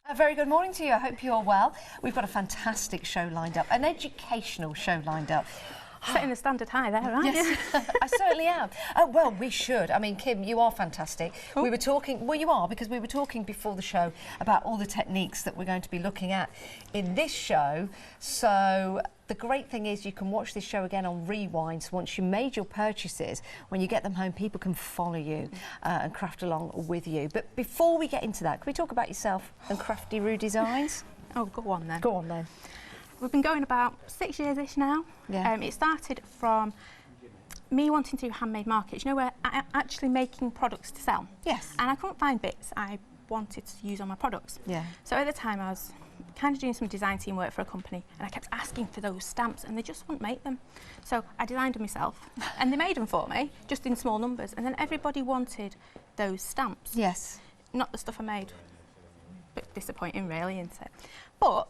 A very good morning to you. I hope you're well. We've got a fantastic show lined up, an educational show lined up. Setting the standard high there, aren't you? Yes, I certainly am. Oh, well, we should. I mean, Kym, you are fantastic. Oh. We were talking, well, you are, because we were talking before the show about all the techniques that we're going to be looking at in this show. So the great thing is you can watch this show again on rewind. So once you made your purchases, when you get them home, people can follow you and craft along with you. But before we get into that, can we talk about yourself and Crafty Roo Designs? Oh, go on then. Go on then. We've been going about 6 years-ish now. Yeah. It started from me wanting to do handmade markets, you know, where I'm actually making products to sell. Yes. And I couldn't find bits I wanted to use on my products. Yeah. So at the time I was kind of doing some design team work for a company and I kept asking for those stamps and they just wouldn't make them. So I designed them myself and they made them for me, just in small numbers. And then everybody wanted those stamps. Yes. Not the stuff I made. A bit disappointing really, isn't it? But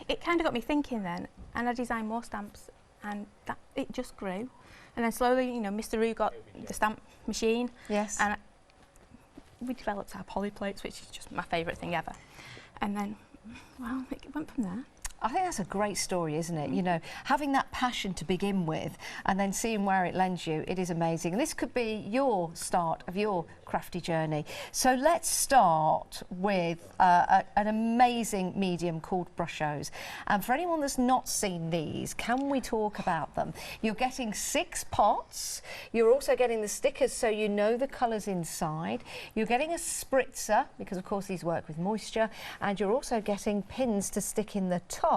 it kind of got me thinking then, and I designed more stamps, and that it just grew. And then slowly, you know, Mr. Roo got the stamp machine. Yes. And we developed our poly plates, which is just my favourite thing ever. And then, well, it went from there. I think that's a great story, isn't it? You know, having that passion to begin with and then seeing where it lends you, it is amazing. And this could be your start of your crafty journey. So let's start with an amazing medium called Brushos. And for anyone that's not seen these, can we talk about them? You're getting 6 pots. You're also getting the stickers so you know the colours inside. You're getting a spritzer, because of course these work with moisture. And you're also getting pins to stick in the top.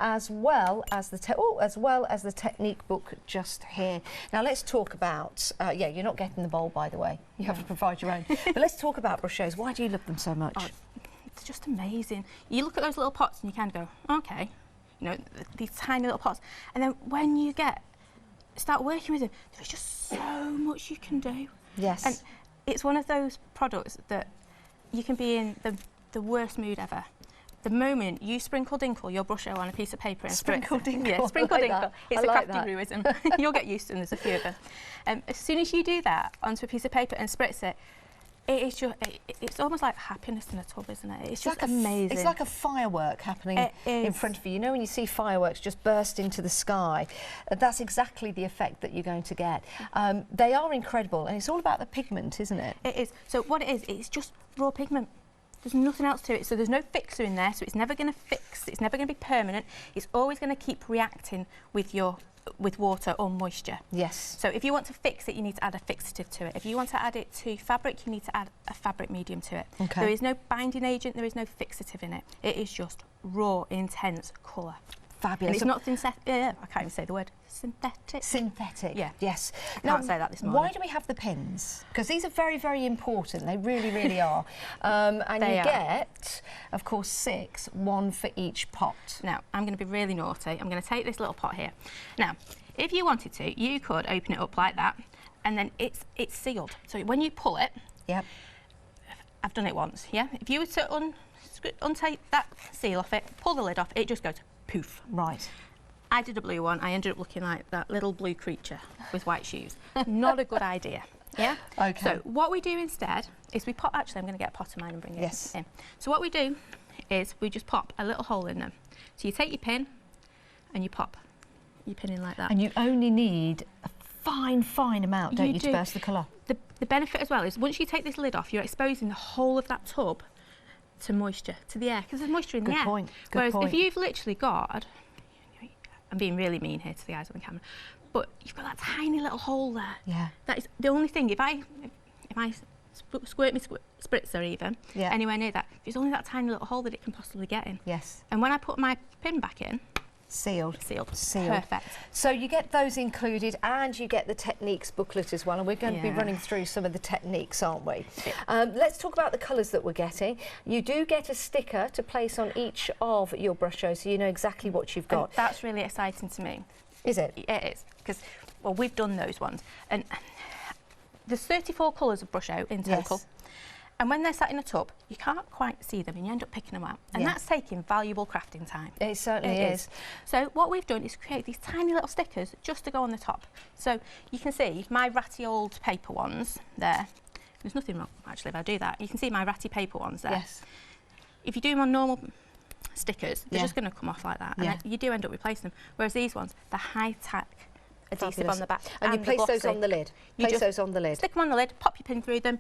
As well as the technique book just here. Now let's talk about, yeah, you're not getting the bowl, by the way. You have to provide your own. But let's talk about Brushos. Why do you love them so much? Oh, it's just amazing. You look at those little pots and you kind of go, okay, you know, these tiny little pots. And then when you start working with them, there's just so much you can do. Yes. And it's one of those products that you can be in the worst mood ever. The moment you sprinkle dinkle your Brusho on a piece of paper and sprinkle dinkle. Yeah, sprinkle like dinkle. That. It's I a like Crafty Rooism. You'll get used to them. There's a few of them. As soon as you do that onto a piece of paper and spritz it, it's almost like happiness in a tub, isn't it? It's just like amazing. It's like a firework happening in front of you. You know when you see fireworks just burst into the sky, that's exactly the effect that you're going to get. They are incredible, and it's all about the pigment, isn't it? It is. So what it is, it's just raw pigment. There's nothing else to it, so there's no fixer in there, so it's never going to fix, it's never going to be permanent. It's always going to keep reacting with water or moisture. Yes. So if you want to fix it, you need to add a fixative to it. If you want to add it to fabric, you need to add a fabric medium to it. Okay. There is no binding agent, there is no fixative in it. It is just raw, intense colour. Fabulous. And it's not synthetic. I can't even say the word. Synthetic. Synthetic. Yeah. Yes. I can't say that this morning. Why do we have the pins? Because these are very, very important. They really, really are. And you get, of course, 6, 1 for each pot. Now, I'm going to be really naughty. I'm going to take this little pot here. Now, if you wanted to, you could open it up like that, and then it's sealed. So when you pull it, yep. I've done it once. Yeah. If you were to untake that seal off it, pull the lid off, it just goes poof. Right. I did a blue one. I ended up looking like that little blue creature with white shoes. Not a good idea. Yeah? Okay. So what we do instead is we pop, actually I'm going to get a pot of mine and bring it in. So what we do is we just pop a little hole in them. So you take your pin and you pop your pin in like that. And you only need a fine, fine amount, don't you, to burst the colour? The benefit as well is once you take this lid off, you're exposing the whole of that tub to moisture, to the air, because there's moisture in the air. Good point. Whereas if you've literally got, I'm being really mean here to the guys on the camera, but you've got that tiny little hole there. Yeah. That is the only thing. If I squirt my spritzer even anywhere near that, there's only that tiny little hole that it can possibly get in. Yes. And when I put my pin back in, sealed. Perfect. So you get those included, and you get the techniques booklet as well, and we're going to be running through some of the techniques, aren't we? Let's talk about the colours that we're getting. You do get a sticker to place on each of your Brushos, so you know exactly what you've got. And that's really exciting to me. Is it? It is, because, well, we've done those ones, and there's 34 colours of Brusho in total. Yes. And when they're sat in a tub, you can't quite see them and you end up picking them out. And that's taking valuable crafting time. It certainly is. So what we've done is create these tiny little stickers just to go on the top. So you can see my ratty old paper ones there. There's nothing wrong, actually, if I do that. You can see my ratty paper ones there. Yes. if you do them on normal stickers, they're Yeah. just going to come off like that. Yeah. And you do end up replacing them. Whereas these ones, the high-tack adhesive Fabulous. on the back. And you the place those glossy. on the lid. You Place just those on the lid. Stick them on the lid, pop your pin through them,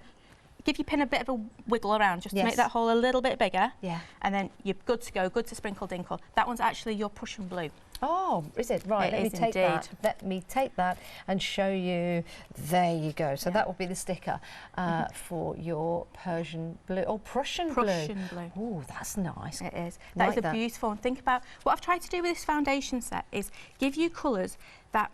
give your pin a bit of a wiggle around just to Yes. make that hole a little bit bigger. Yeah. And then you're good to go, good to sprinkle dinkle. That one's actually your Prussian blue. Oh, is it? Right, It let me is take indeed. that. Let me take that and show you. There you go. So that will be the sticker for your Persian blue or Prussian blue. Prussian blue. Oh, that's nice. It is. Like That is a that. beautiful one. Think about what I've tried to do with this foundation set is give you colours that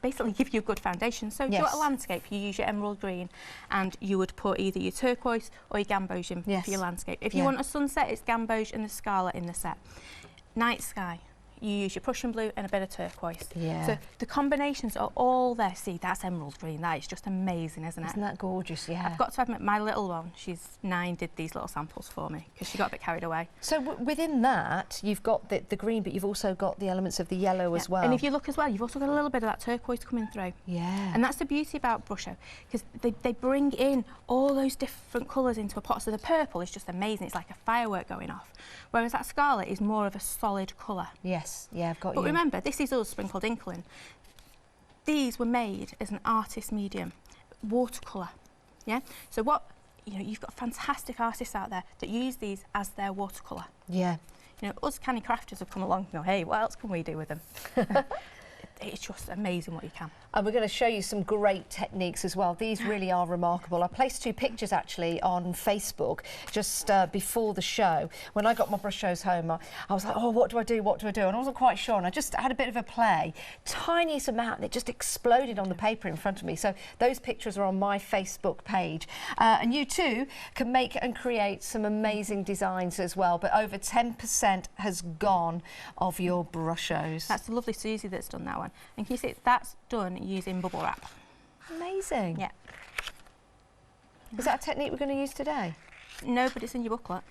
basically give you a good foundation. So if you want a Yes. landscape, you use your emerald green and you would put either your turquoise or your gamboge in Yes. for your landscape. If Yeah. you want a sunset, it's gamboge and the scarlet in the set. Night sky, you use your Prussian blue and a bit of turquoise. Yeah. So the combinations are all there. See, that's emerald green. That is just amazing, isn't it? Isn't that gorgeous? Yeah. I've got to admit, my little one, she's 9, did these little samples for me because she got a bit carried away. So within that, you've got the green, but you've also got the elements of the yellow as well. And if you look as well, you've also got a little bit of that turquoise coming through. Yeah. And that's the beauty about Brusho, because they bring in all those different colours into a pot. So the purple is just amazing. It's like a firework going off. Whereas that scarlet is more of a solid colour. Yes. Yeah, I've got But you. remember, this is us sprinkled inkling. These were made as an artist medium, watercolour. Yeah. So what you've got fantastic artists out there that use these as their watercolour. Yeah. Us canny crafters have come along and go, hey, what else can we do with them? It's just amazing what you can. And we're going to show you some great techniques as well. These really are remarkable. I placed 2 pictures actually on Facebook just before the show. When I got my Brushos home, I was like, oh, what do I do? What do I do? And I wasn't quite sure. And I just had a bit of a play, tiniest amount, and it just exploded on the paper in front of me. So those pictures are on my Facebook page. And you too can make and create some amazing designs as well. But over 10% has gone of your Brushos. That's the lovely Susie that's done that one. And can you see that's done using bubble wrap? Amazing. Yeah. Is that a technique we're going to use today? No, but it's in your booklet.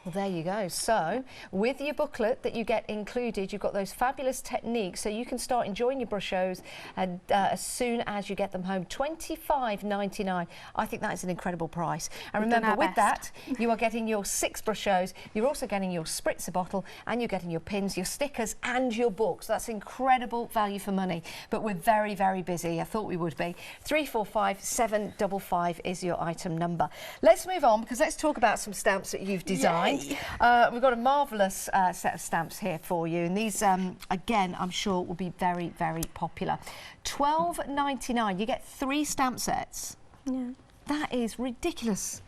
Well, there you go. So, with your booklet that you get included, you've got those fabulous techniques, so you can start enjoying your Brushos and as soon as you get them home. $25.99. I think that is an incredible price. And We've done remember, our with best. that, you are getting your 6 Brushos. You're also getting your spritzer bottle, and you're getting your pins, your stickers, and your books. That's incredible value for money. But we're very, very busy. I thought we would be. 345755 is your item number. Let's move on because let's talk about some stamps that you've designed. We've got a marvellous set of stamps here for you, and these, again, I'm sure will be very, very popular. $12.99. You get 3 stamp sets. Yeah. That is ridiculous.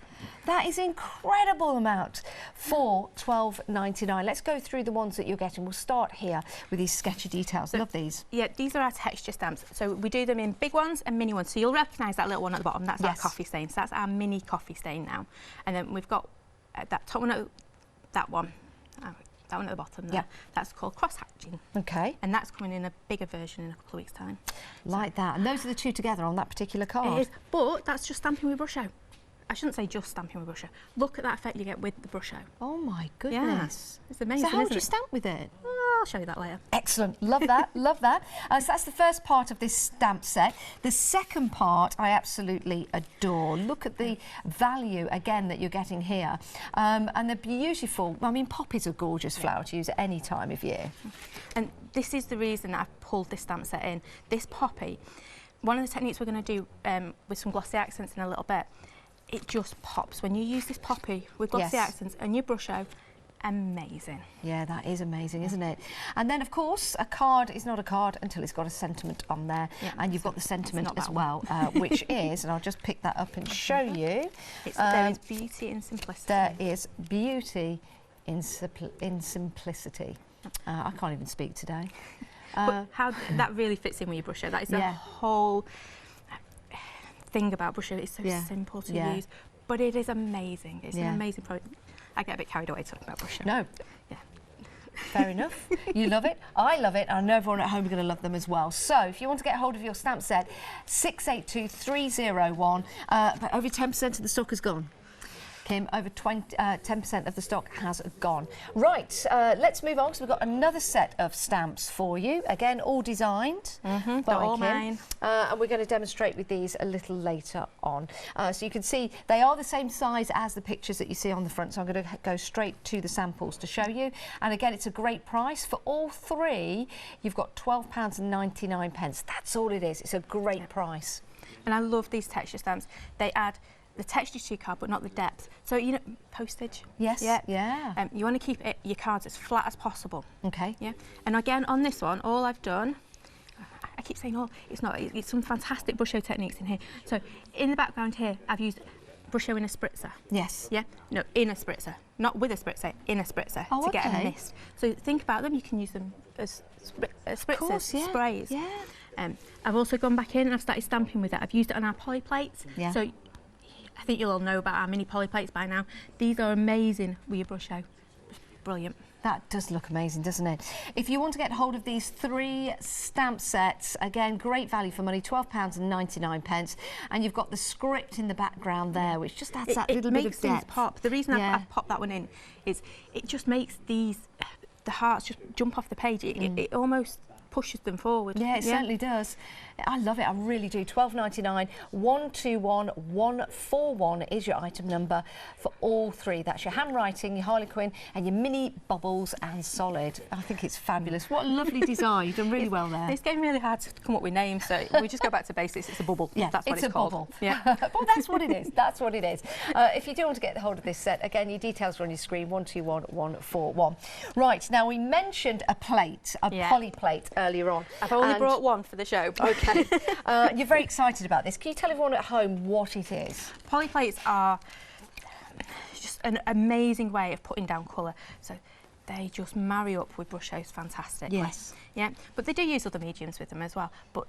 That is incredible amount for $12.99. Let's go through the ones that you're getting. We'll start here with these sketchy details. Love these. Yeah, these are our texture stamps. So we do them in big ones and mini ones. So you'll recognise that little one at the bottom. That's our coffee stain. So that's our mini coffee stain now. And then we've got that top one, that one at the bottom there. Yeah. That's called cross-hatching. Okay. And that's coming in a bigger version in a couple of weeks' time. Like that. And those are the 2 together on that particular card. It is, but that's just stamping with Brusho. I shouldn't say just stamping with Brusho. Look at that effect you get with the Brusho. Oh my goodness. It's amazing, So how would isn't you it? stamp with it? I'll show you that later. Excellent. Love that. Love that. So that's the first part of this stamp set. The second part I absolutely adore. Look at the value, again, that you're getting here. And they're beautiful. I mean, poppies are a gorgeous flower to use at any time of year. And this is the reason that I've pulled this stamp set in. This poppy, one of the techniques we're going to do with some glossy accents in a little bit, it just pops. When you use this poppy with glossy accents and your Brusho, amazing. Yeah, that is amazing, isn't it? And then, of course, a card is not a card until it's got a sentiment on there. Yeah, and you've got the sentiment not as that well, which is, and I'll just pick that up and show you. There is beauty in simplicity. There is beauty in simplicity. I can't even speak today. But how that really fits in with your Brusho. That is the whole thing about Brusho. It's so simple to use, but it is amazing. It's an amazing product. I get a bit carried away talking about Brusho. No. Yeah. Fair enough. You love it. I love it. I know everyone at home is going to love them as well. So if you want to get hold of your stamp set, 682301. But over 10% of the stock is gone. Kym, over 10% of the stock has gone. Right, let's move on, because we've got another set of stamps for you. Again, all designed by all Kym. mine. And we're going to demonstrate with these a little later on. So you can see they are the same size as the pictures that you see on the front, so I'm going to go straight to the samples to show you. And again, it's a great price. For all three, you've got £12.99. That's all it is. It's a great price. And I love these texture stamps. They add the texture to your card, but not the depth. So, you know, postage. Yes. Yeah. You want to keep your cards as flat as possible. Okay. Yeah. And again, on this one, all I've done, I keep saying all, it's not, it's some fantastic Brusho techniques in here. So, in the background here, I've used Brusho in a spritzer. Yes. Yeah. No, in a spritzer. Not with a spritzer, in a spritzer to get a mist. So, think about them. You can use them as spritzers, sprays. Yeah. I've also gone back in and I've started stamping with it. I've used it on our poly plates. Yeah. So I think you'll all know about our mini poly plates by now. These are amazing with your Brusho. Brilliant. That does look amazing, doesn't it? If you want to get hold of these 3 stamp sets, again, great value for money, £12.99. And you've got the script in the background there, which just adds that little bit of depth. It makes things pop. The reason I've popped that one in is it just makes the hearts just jump off the page. It almost pushes them forward. Yeah, it certainly does. I love it, I really do. £12.99, 121141 is your item number for all 3. That's your handwriting, your Harlequin, and your mini bubbles and solid. I think it's fabulous. What a lovely design. You've done really well there. It's getting really hard to come up with names, so we just go back to basics. It's a bubble. Yeah, that's what it's called. Bubble. Yeah. Well, that's what it is. That's what it is. If you do want to get hold of this set, again, your details are on your screen, 121141. Right, now we mentioned a plate, a poly plate earlier on. I've only brought one for the show. Okay. You're very excited about this. Can you tell everyone at home what it is? Poly plates are just an amazing way of putting down colour. So they just marry up with Brushos fantastically. Yes. Yeah, but they do use other mediums with them as well. But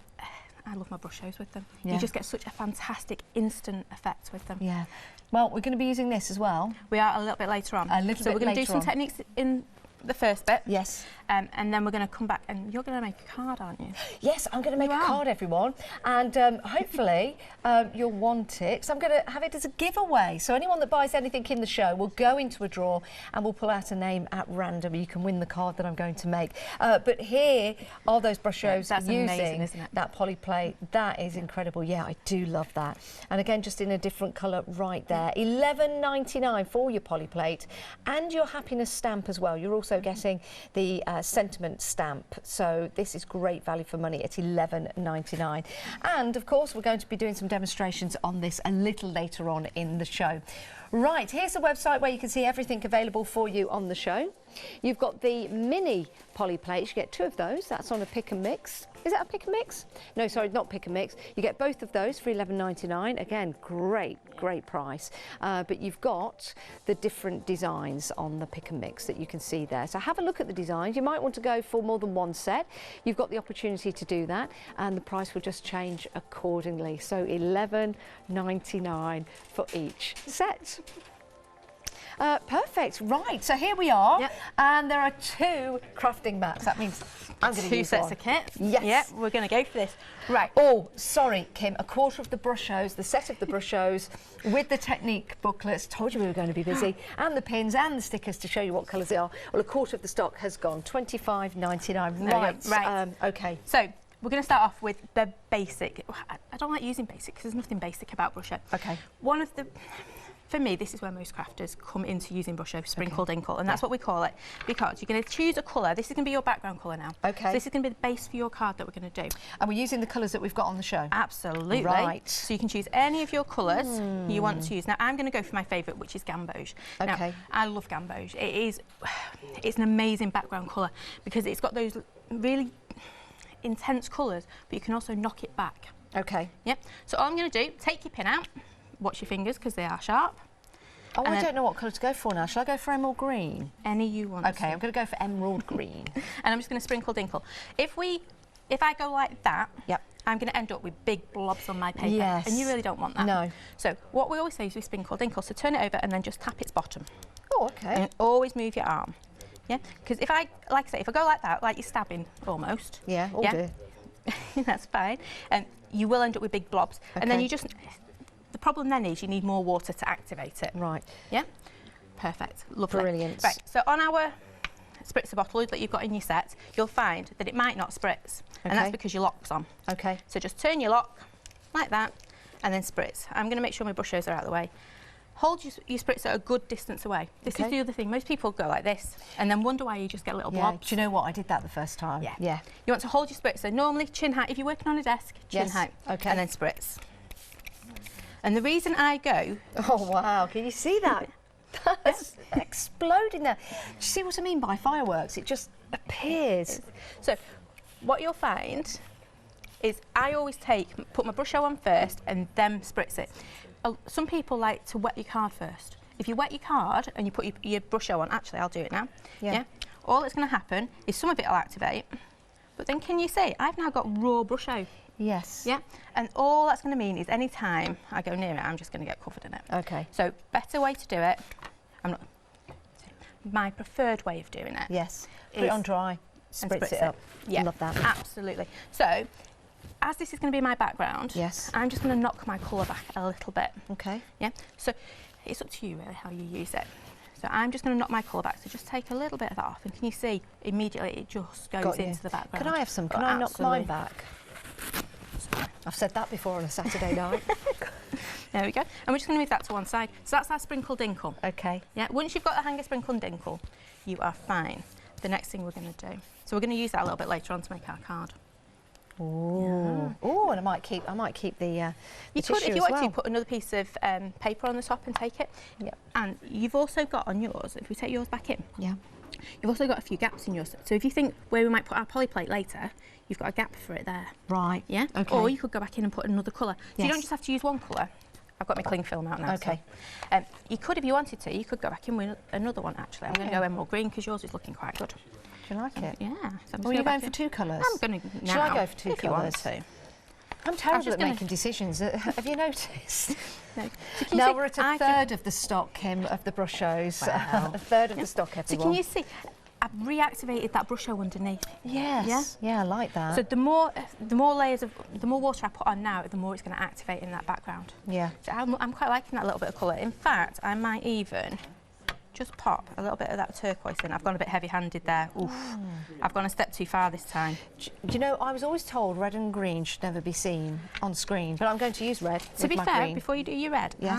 I love my Brushos with them. Yeah. You just get such a fantastic instant effect with them. Yeah. Well, we're going to be using this as well. We are a little bit later on. A little so bit we're going to do some on. techniques in the first bit. Yes. And then we're going to come back and you're going to make a card, aren't you? Yes, I'm going to make a card, everyone. And hopefully you'll want it. So I'm going to have it as a giveaway. So anyone that buys anything in the show will go into a draw and we'll pull out a name at random. You can win the card that I'm going to make. But here are those Brushos using amazing, isn't it? that poly plate. That is incredible. Yeah, I do love that. And again, just in a different colour right there. £11.99 for your poly plate and your happiness stamp as well. You're also getting the sentiment stamp, so this is great value for money at £11.99. And of course we're going to be doing some demonstrations on this a little later on in the show. Right, here's the website where you can see everything available for you on the show. You've got the mini poly plates. You get 2 of those. That's on a pick and mix. Is that a pick and mix? No, sorry, not pick and mix. You get both of those for £11.99. Again, great price. But you've got the different designs on the pick and mix that you can see there. So have a look at the designs. You might want to go for more than one set. You've got the opportunity to do that, and the price will just change accordingly. So £11.99 for each set. Perfect. Right, so here we are, and there are 2 crafting mats. That means I'm going to 2 use sets one. of kit. Yes. Yeah, we're going to go for this. Right. Oh, sorry, Kym, a quarter of the Brushos, the set of the Brushos with the technique booklets. Told you we were going to be busy, and the pins and the stickers to show you what colours they are. Well, a quarter of the stock has gone, £25.99. Right. Okay. So we're going to start off with the basic. I don't like using basic because there's nothing basic about Brusho. Okay. One of the... For me, this is where most crafters come into using Brusho, sprinkled inkle, and that's what we call it, because you're going to choose a colour. This is going to be your background colour now. Okay. So this is going to be the base for your card that we're going to do. And we're using the colours that we've got on the show? Absolutely. Right. So you can choose any of your colours you want to use. Now, I'm going to go for my favourite, which is gamboge. Okay. Now, I love gamboge. It's an amazing background colour because it's got those really intense colours, but you can also knock it back. Okay. Yep. So all I'm going to do, take your pin out, watch your fingers because they are sharp. Oh, I don't know what colour to go for now. Shall I go for emerald green? Any you want. Okay, I'm going to go for emerald green. And I'm just going to sprinkle dinkle. If I go like that, I'm going to end up with big blobs on my paper. Yes. And you really don't want that. No. So what we always say is we sprinkle dinkle. So turn it over and then just tap its bottom. Oh, okay. And always move your arm. Yeah? Because if I go like that, like you're stabbing almost. Yeah, oh dear. That's fine. And you will end up with big blobs. Okay. And then you just the problem then is you need more water to activate it. Right. Yeah? Perfect. Lovely. Brilliant. Right, so on our spritzer bottle that you've got in your set, you'll find that it might not spritz. And that's because your lock's on. Okay. So just turn your lock like that and then spritz. I'm going to make sure my brush hose are out of the way. Hold your spritzer at a good distance away. This is the other thing. Most people go like this and then wonder why you just get little blobs. Do you know what? I did that the first time. Yeah. You want to hold your spritzer normally chin height. If you're working on a desk, chin height. Okay. And then spritz. And the reason I go... Oh, wow. Can you see that? That's exploding there. Do you see what I mean by fireworks? It just appears. So what you'll find is I always put my Brusho on first and then spritz it. Some people like to wet your card first. If you wet your card and you put your Brusho on, actually I'll do it now. Yeah. All that's going to happen is some of it will activate, but then can you see I've now got raw Brusho. Yes. Yeah. And all that's going to mean is any time I go near it, I'm just going to get covered in it. Okay. So better way to do it. My preferred way of doing it. Yes. Put it on dry. Spritz it up. Yeah. Love that. Absolutely. So, as this is going to be my background, I'm just going to knock my colour back a little bit. Okay. Yeah. So it's up to you really how you use it. So I'm just going to knock my colour back. So just take a little bit of that off, and can you see immediately it just goes into the background. Can I have some? Can I knock mine back? I've said that before on a Saturday night. There we go. And we're just going to move that to one side. So that's our sprinkle dinkle. Okay. Yeah. Once you've got the hang of sprinkle and dinkle, you are fine. The next thing we're going to do. So we're going to use that a little bit later on to make our card. Oh. Oh, and I might keep the you could, if you want to, put another piece of paper on the top and take it. Yep. And you've also got on yours, if we take yours back in, you've also got a few gaps in yours. So if you think where we might put our poly plate later, you've got a gap for it there. Right. Yeah. Okay. Or you could go back in and put another colour. So you don't just have to use one colour. I've got my cling film out now. Okay. So, you could, if you wanted to, you could go back in with another one actually. I'm going to go emerald green because yours is looking quite good. Do you like it? Yeah. So Or are you going for two colours? I'm going to now. Shall I go for two if you want colours? to. I'm terrible at making decisions. Have you noticed? No. Now we're at a third of the stock, Kym, of the Brushos. Wow. A third of the stock, everyone. So can you see? I've reactivated that Brusho underneath. Yes. Yeah, I like that. So the more water I put on now, the more it's going to activate in that background. Yeah. So I'm quite liking that little bit of colour. In fact, I might even just pop a little bit of that turquoise in. I've gone a bit heavy-handed there. Oof. I've gone a step too far this time. Do you know, I was always told red and green should never be seen on screen, but I'm going to use red. To be fair, green. before you do your red, yes.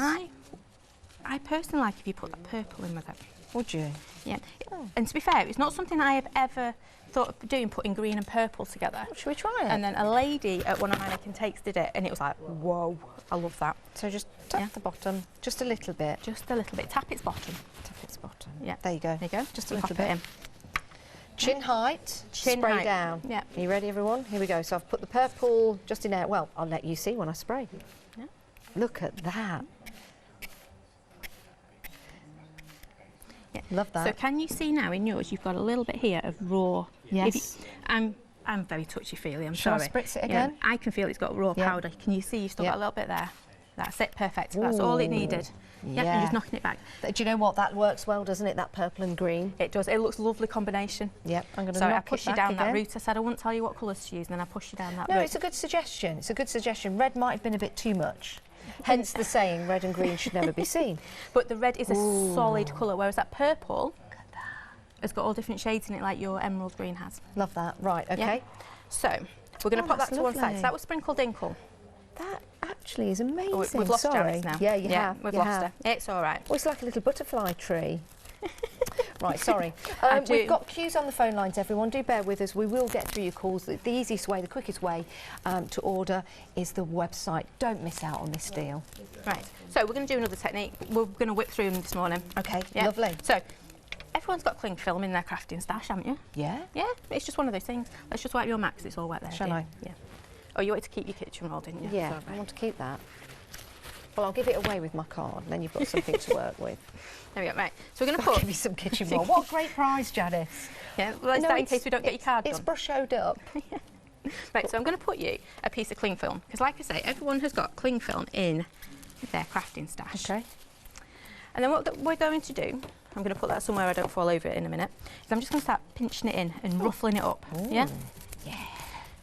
I personally like if you put that purple in with it. Would you? Yeah. Oh. And to be fair, it's not something I have ever thought of doing, putting green and purple together. Should we try it? And then a lady at one of my Mannequin Takes did it, and it was like, whoa, I love that. So just tap the bottom, just a little bit. Just a little bit. Tap its bottom. Tap its bottom. Yeah. There you go. There you go. Just a little Pop bit. it in. Chin height, Chin spray height. down. Yeah. Are you ready, everyone? Here we go. So I've put the purple just in there. Well, I'll let you see when I spray. Yeah. Look at that. Yeah. Love that. So can you see now in yours, you've got a little bit here of raw. Yes. I'm very touchy-feely, I'm Shall sorry. I spritz it again? Yeah, I can feel it's got raw powder. Can you see you've still got a little bit there? That's it, perfect. That's all it needed. Yeah, and just knocking it back. Do you know what? That works well, doesn't it? That purple and green. It does. It looks a lovely combination. Yep. I'm going to Sorry, I knock pushed it you back down again. that route. I said I wouldn't tell you what colours to use, and then I pushed you down that route. No, it's a good suggestion. It's a good suggestion. Red might have been a bit too much. Hence the saying, red and green should never be seen. But the red is a solid colour, whereas that purple has got all different shades in it, like your emerald green has. Love that. Right, okay. Yeah. So we're going to pop that that's to one side. lovely. So that was Sprinkle Dinkle. That actually is amazing. Oh, we've lost Janice now. Yeah, you have. We've you lost have. her. It's all right. Oh, it's like a little butterfly tree. Right, sorry. do- We've got queues on the phone lines, everyone. Do bear with us. We will get through your calls. The easiest way, the quickest way to order is the website. Don't miss out on this deal. Right. So we're going to do another technique. We're going to whip through them this morning. Okay, Yeah. lovely. So everyone's got cling film in their crafting stash, haven't you? Yeah? Yeah. It's just one of those things. Let's just wipe your mat 'cause it's all wet there. Shall dear. I? Yeah. Oh, you wanted to keep your kitchen roll, didn't you? Yeah, It's all I right. want to keep that. Well, I'll give it away with my card, and then you've got something to work with. There we go. Right. So we're going to I'll put. give you some kitchen roll. What a great prize, Janice. Yeah. Well, is No, that in it's- case we don't get your card It's done? Brushoed up. Right. So I'm going to put you a piece of cling film because, like I say, everyone has got cling film in their crafting stash. Okay. And then what we're going to do, I'm going to put that somewhere I don't fall over it in a minute, is I'm just going to start pinching it in and ruffling it up. Ooh. Yeah? Yeah.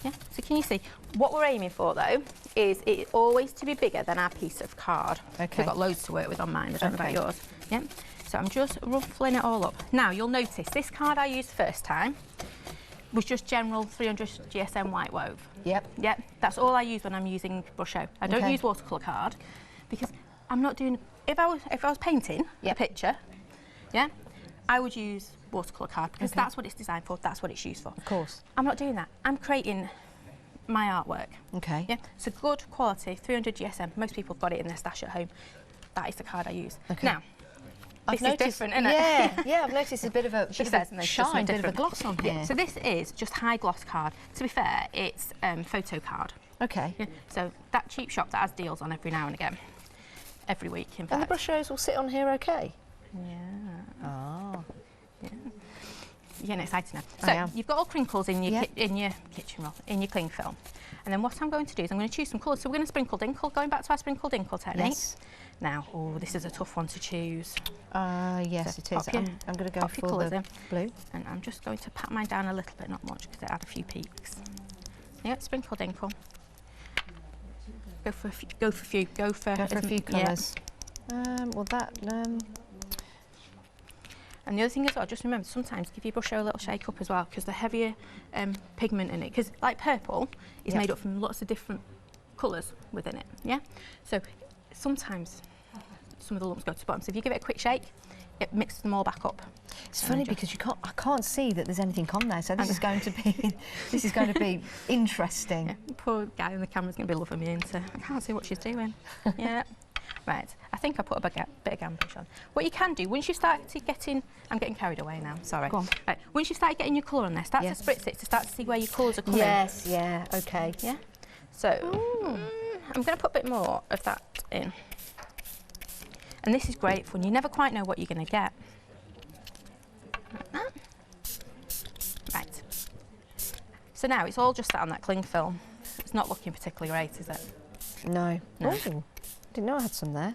Yeah, so can you see? What we're aiming for though is it always to be bigger than our piece of card. Okay. We've got loads to work with on mine, I don't know about yours. Yeah, so I'm just ruffling it all up. Now you'll notice this card I used first time was just general 300 GSM white wove. Yep. Yep, that's all I use when I'm using Brusho. I don't use watercolour card because I'm not doing, if I was painting a picture, yeah, I would use watercolour card because that's what it's designed for, that's what it's used for. Of course. I'm not doing that. I'm creating my artwork. Okay. Yeah, so good quality, 300 GSM. Most people have got it in their stash at home. That is the card I use. Okay. Now, this is different, isn't it? Yeah, I've noticed a bit of a shine, bit of a gloss on here. Yeah, so this is just high gloss card. To be fair, it's photo card. Okay. Yeah, so that cheap shop that has deals on every now and again. Every week, in fact. And the Brushos will sit on here okay? Yeah. Oh. Yeah. You're getting excited now. So you've got all crinkles in your kitchen roll, in your cling film. And then what I'm going to do is I'm going to choose some colours. So we're going to sprinkle dinkle, going back to our sprinkle dinkle technique. Yes. Now, oh, this is a tough one to choose. Yes, So it is. I'm going to go for the blue. And I'm just going to pat mine down a little bit, not much, because it had a few peaks. Yeah, sprinkle dinkle. Go for a few colours. Well, that. And the other thing as well, just remember, sometimes give your Brusho a little shake up as well, because the heavier pigment in it, because like purple is made up from lots of different colours within it, yeah? So sometimes some of the lumps go to the bottom, so if you give it a quick shake, it mixes them all back up. It's funny because I can't see that there's anything on there, so this is going to be interesting. Yeah, poor guy in the camera's going to be loving me into, I can't see what she's doing. Yeah. Right, I think I put a bit of gambish on. What you can do, once you start to getting, I'm getting carried away now, sorry. Go on. Right, once you start getting your colour on there, start to spritz it to start to see where your colours are coming. Yes, yeah, okay. Yeah, so I'm going to put a bit more of that in. And this is great fun, you never quite know what you're going to get. Like that. Right, so now it's all just sat on that cling film. It's not looking particularly great, is it? No. Ooh. Didn't know I had some there.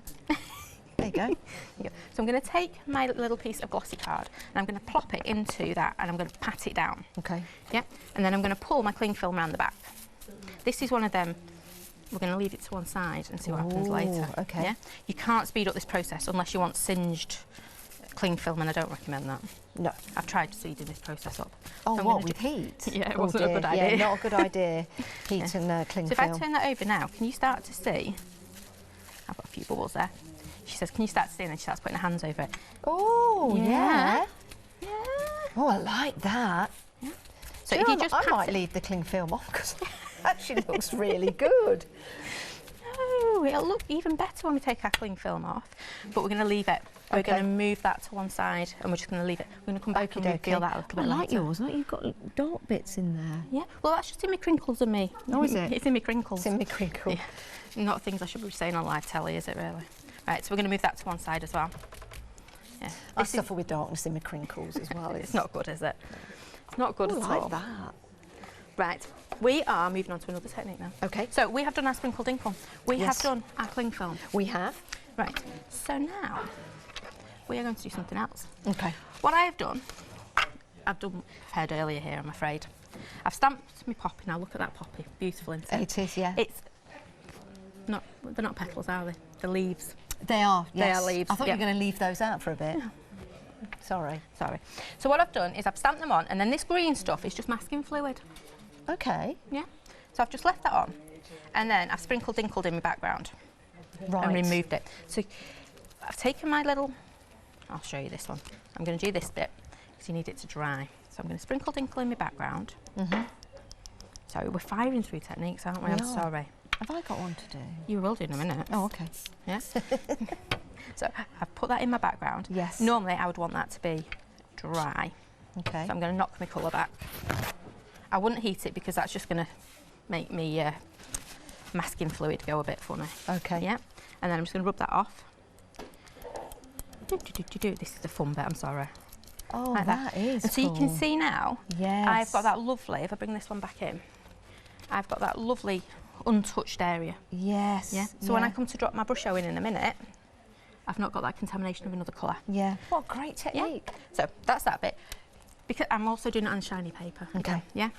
There you go. So I'm going to take my little piece of glossy card and I'm going to plop it into that and I'm going to pat it down. Okay. Yeah. And then I'm going to pull my cling film around the back. This is one of them. We're going to leave it to one side and see what happens later. Okay. Yeah. You can't speed up this process unless you want singed cling film, and I don't recommend that. No. I've tried speeding this process up. Oh, so what, with heat? Yeah, it wasn't a good idea. Yeah, not a good idea. Heat and cling so film. if I turn that over now, can you start to see? I've got a few bubbles there. She says, can you start to see? And then she starts putting her hands over it. Oh, yeah. Yeah. Oh, I like that. Yeah. So if you just I might leave the cling film on because it actually looks really good. Oh, it'll look even better when we take our cling film off. But we're going to leave it. We're going to move that to one side and we're just going to leave it. We're going to come back and reveal that a little bit later. I like yours, like you've got dark bits in there. Yeah, well that's just in my crinkles and me. Oh, is it? It's in my crinkles. It's in my crinkles. Yeah. Not things I should be saying on live telly, is it really? Right, so we're going to move that to one side as well. Yeah. I suffer with darkness in my crinkles as well. It's not good, is it? It's not good at all. I like that. Right, we are moving on to another technique now. Okay. So we have done our sprinkle dinkle. We have done our cling film. We have. Right, so now we are going to do something else. Okay. What I have done, I've heard earlier here, I'm afraid. I've stamped my poppy. Now look at that poppy, beautiful, isn't it? It is, yeah. It's not, they're not petals, are they? They're leaves. They are, yes. They are leaves. I thought you were going to leave those out for a bit. Yeah. Sorry. So what I've done is I've stamped them on, and then this green stuff is just masking fluid. Okay. Yeah. So I've just left that on, and then I've sprinkled dinkled in my background. Right. And removed it. So I've taken my little, I'll show you this one. I'm going to do this bit because you need it to dry. So I'm going to sprinkle dinkle in my background. Sorry, we're firing through techniques, aren't we? I'm sorry. Have I got one to do? You will do in a minute. Oh, okay. Yeah. So I've put that in my background. Yes. Normally I would want that to be dry. Okay. So I'm going to knock my colour back. I wouldn't heat it because that's just going to make me masking fluid go a bit funny. Okay. Yeah. And then I'm just going to rub that off. This is the fun bit, I'm sorry. Oh, like that is And so you can see now, yes. I've got that lovely, if I bring this one back in, I've got that lovely untouched area. Yes. Yeah. So when I come to drop my Brusho in a minute, I've not got that contamination of another colour. Yeah. What a great technique. Yeah. So that's that bit. Because I'm also doing it on shiny paper. Okay. Yeah.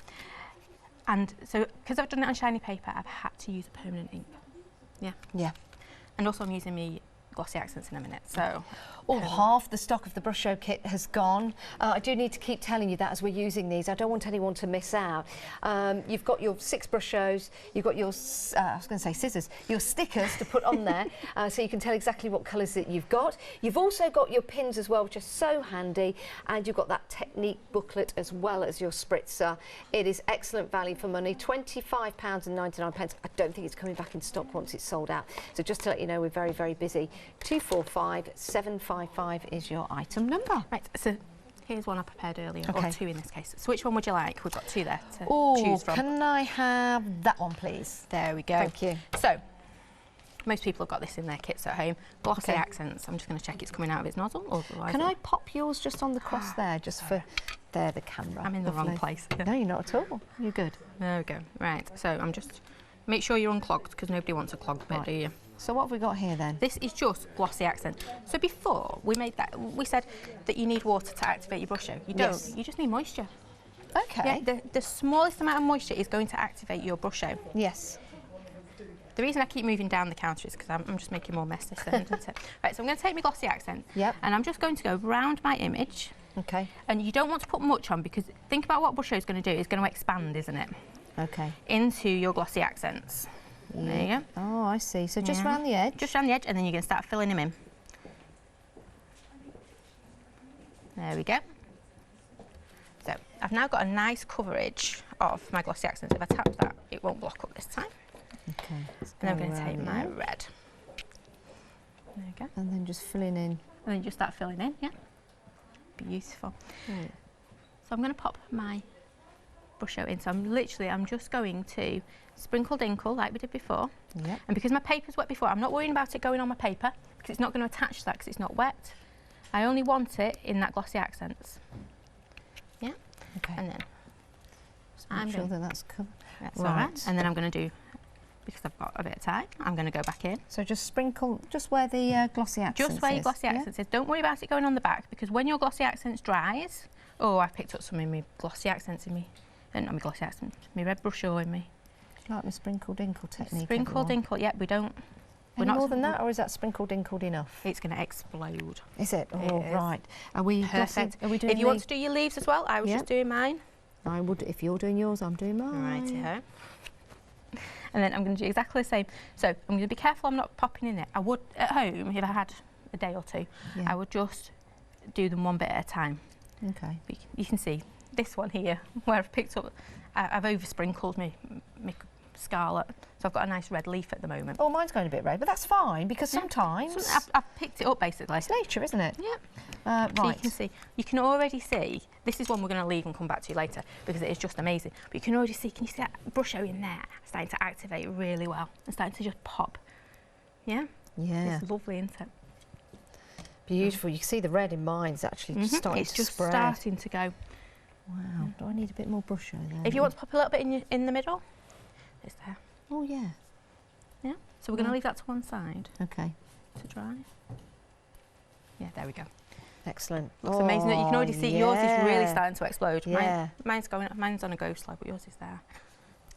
And so, because I've done it on shiny paper, I've had to use a permanent ink. Yeah. Yeah. And also I'm using me glossy accents in a minute, so... Oh, half the stock of the Brusho kit has gone. I do need to keep telling you that as we're using these. I don't want anyone to miss out. You've got your 6 Brushos, you've got your, I was going to say scissors, your stickers to put on there, so you can tell exactly what colours that you've got. You've also got your pins as well, which are so handy, and you've got that technique booklet as well as your spritzer. It is excellent value for money, £25.99. I don't think it's coming back in stock once it's sold out. So just to let you know, we're very, very busy. 245755 is your item number. Right, so here's one I prepared earlier, Okay. or 2 in this case. So which one would you like? We've got 2 there to choose from. Can I have that one, please? There we go. Thank you. So, most people have got this in their kits at home. Glossy Okay. accents. I'm just going to check it's coming out of its nozzle. Otherwise Can I pop yours just on the cross there, just for there, the camera? I'm in the Lovely. wrong place. No, you're not at all. You're good. There we go. Right, so I'm just... Make sure you're unclogged, because nobody wants a clogged bit, Right. do you? So what have we got here then? This is just glossy accent. So before we made that, we said that you need water to activate your Brusho. You don't. Yes. You just need moisture. Okay. Yeah, the smallest amount of moisture is going to activate your Brusho. Yes. The reason I keep moving down the counter is because I'm just making more mess this end, isn't it? Right, so I'm going to take my glossy accent. Yep. And I'm just going to go round my image. Okay. And you don't want to put much on, because think about what Brusho is going to do. It's going to expand, isn't it? Okay. Into your glossy accents. There you go. Oh, I see. So just Yeah. round the edge. Just round the edge, and then you're going to start filling them in. There we go. So I've now got a nice coverage of my glossy accents. If I tap that, it won't block up this time. Okay. And I'm going to around take the my edge. red. There we go. And then just filling in. And then just start filling in, yeah. Beautiful. Right. So I'm going to pop my Brusho in. So I'm just going to sprinkle dinkle like we did before. Yep. And because my paper's wet before, I'm not worrying about it going on my paper, because it's not going to attach to that because it's not wet. I only want it in that glossy accents. Yeah. Okay. And then Just make sure that that's covered. that's all right. And then I'm going to do, because I've got a bit of time, I'm going to go back in. So just sprinkle just where the glossy accents Just where your is, glossy yeah? accents is. Don't worry about it going on the back, because when your glossy accents dries, oh, I picked up some in my glossy accents in me, not my glossy accents, my red Brusho in me. Do you like my sprinkle dinkle technique? Sprinkle everyone? dinkle, yeah, we're Any not more than that, or is that sprinkle dinkled enough? It's going to explode. Is it? It Oh, is. right. Are we Perfect. Are we doing If you want to do your leaves as well, I was Yeah. just doing mine. I would. If you're doing yours, I'm doing mine. Righty-ho. And then I'm going to do exactly the same. So I'm going to be careful I'm not popping in it. I would, at home, if I had a day or two, Yeah. I would just do them one bit at a time. Okay. But you can see this one here, where I've picked up, I've over-sprinkled my scarlet. So I've got a nice red leaf at the moment. Oh, mine's going a bit red, but that's fine, because Yeah. sometimes I've picked it up, basically. it's nature, isn't it? Yeah. Right. So you can already see, this is one we're going to leave and come back to later, because it is just amazing. But you can already see, can you see that Brusho in there starting to activate really well and starting to just pop? Yeah? Yeah. It's lovely, isn't it? Beautiful. You can see the red in mine is actually just starting It's to just spread. starting to go. Wow. Do I need a bit more Brusho there? If you want to pop a little bit in the middle, it's there. Oh, yeah. Yeah? So we're going to Yeah. leave that to one side Okay. to dry. Yeah, there we go. Excellent. Looks amazing. You can already see yours is really yeah. starting to explode. Yeah. Mine's on a go slow, but yours is there.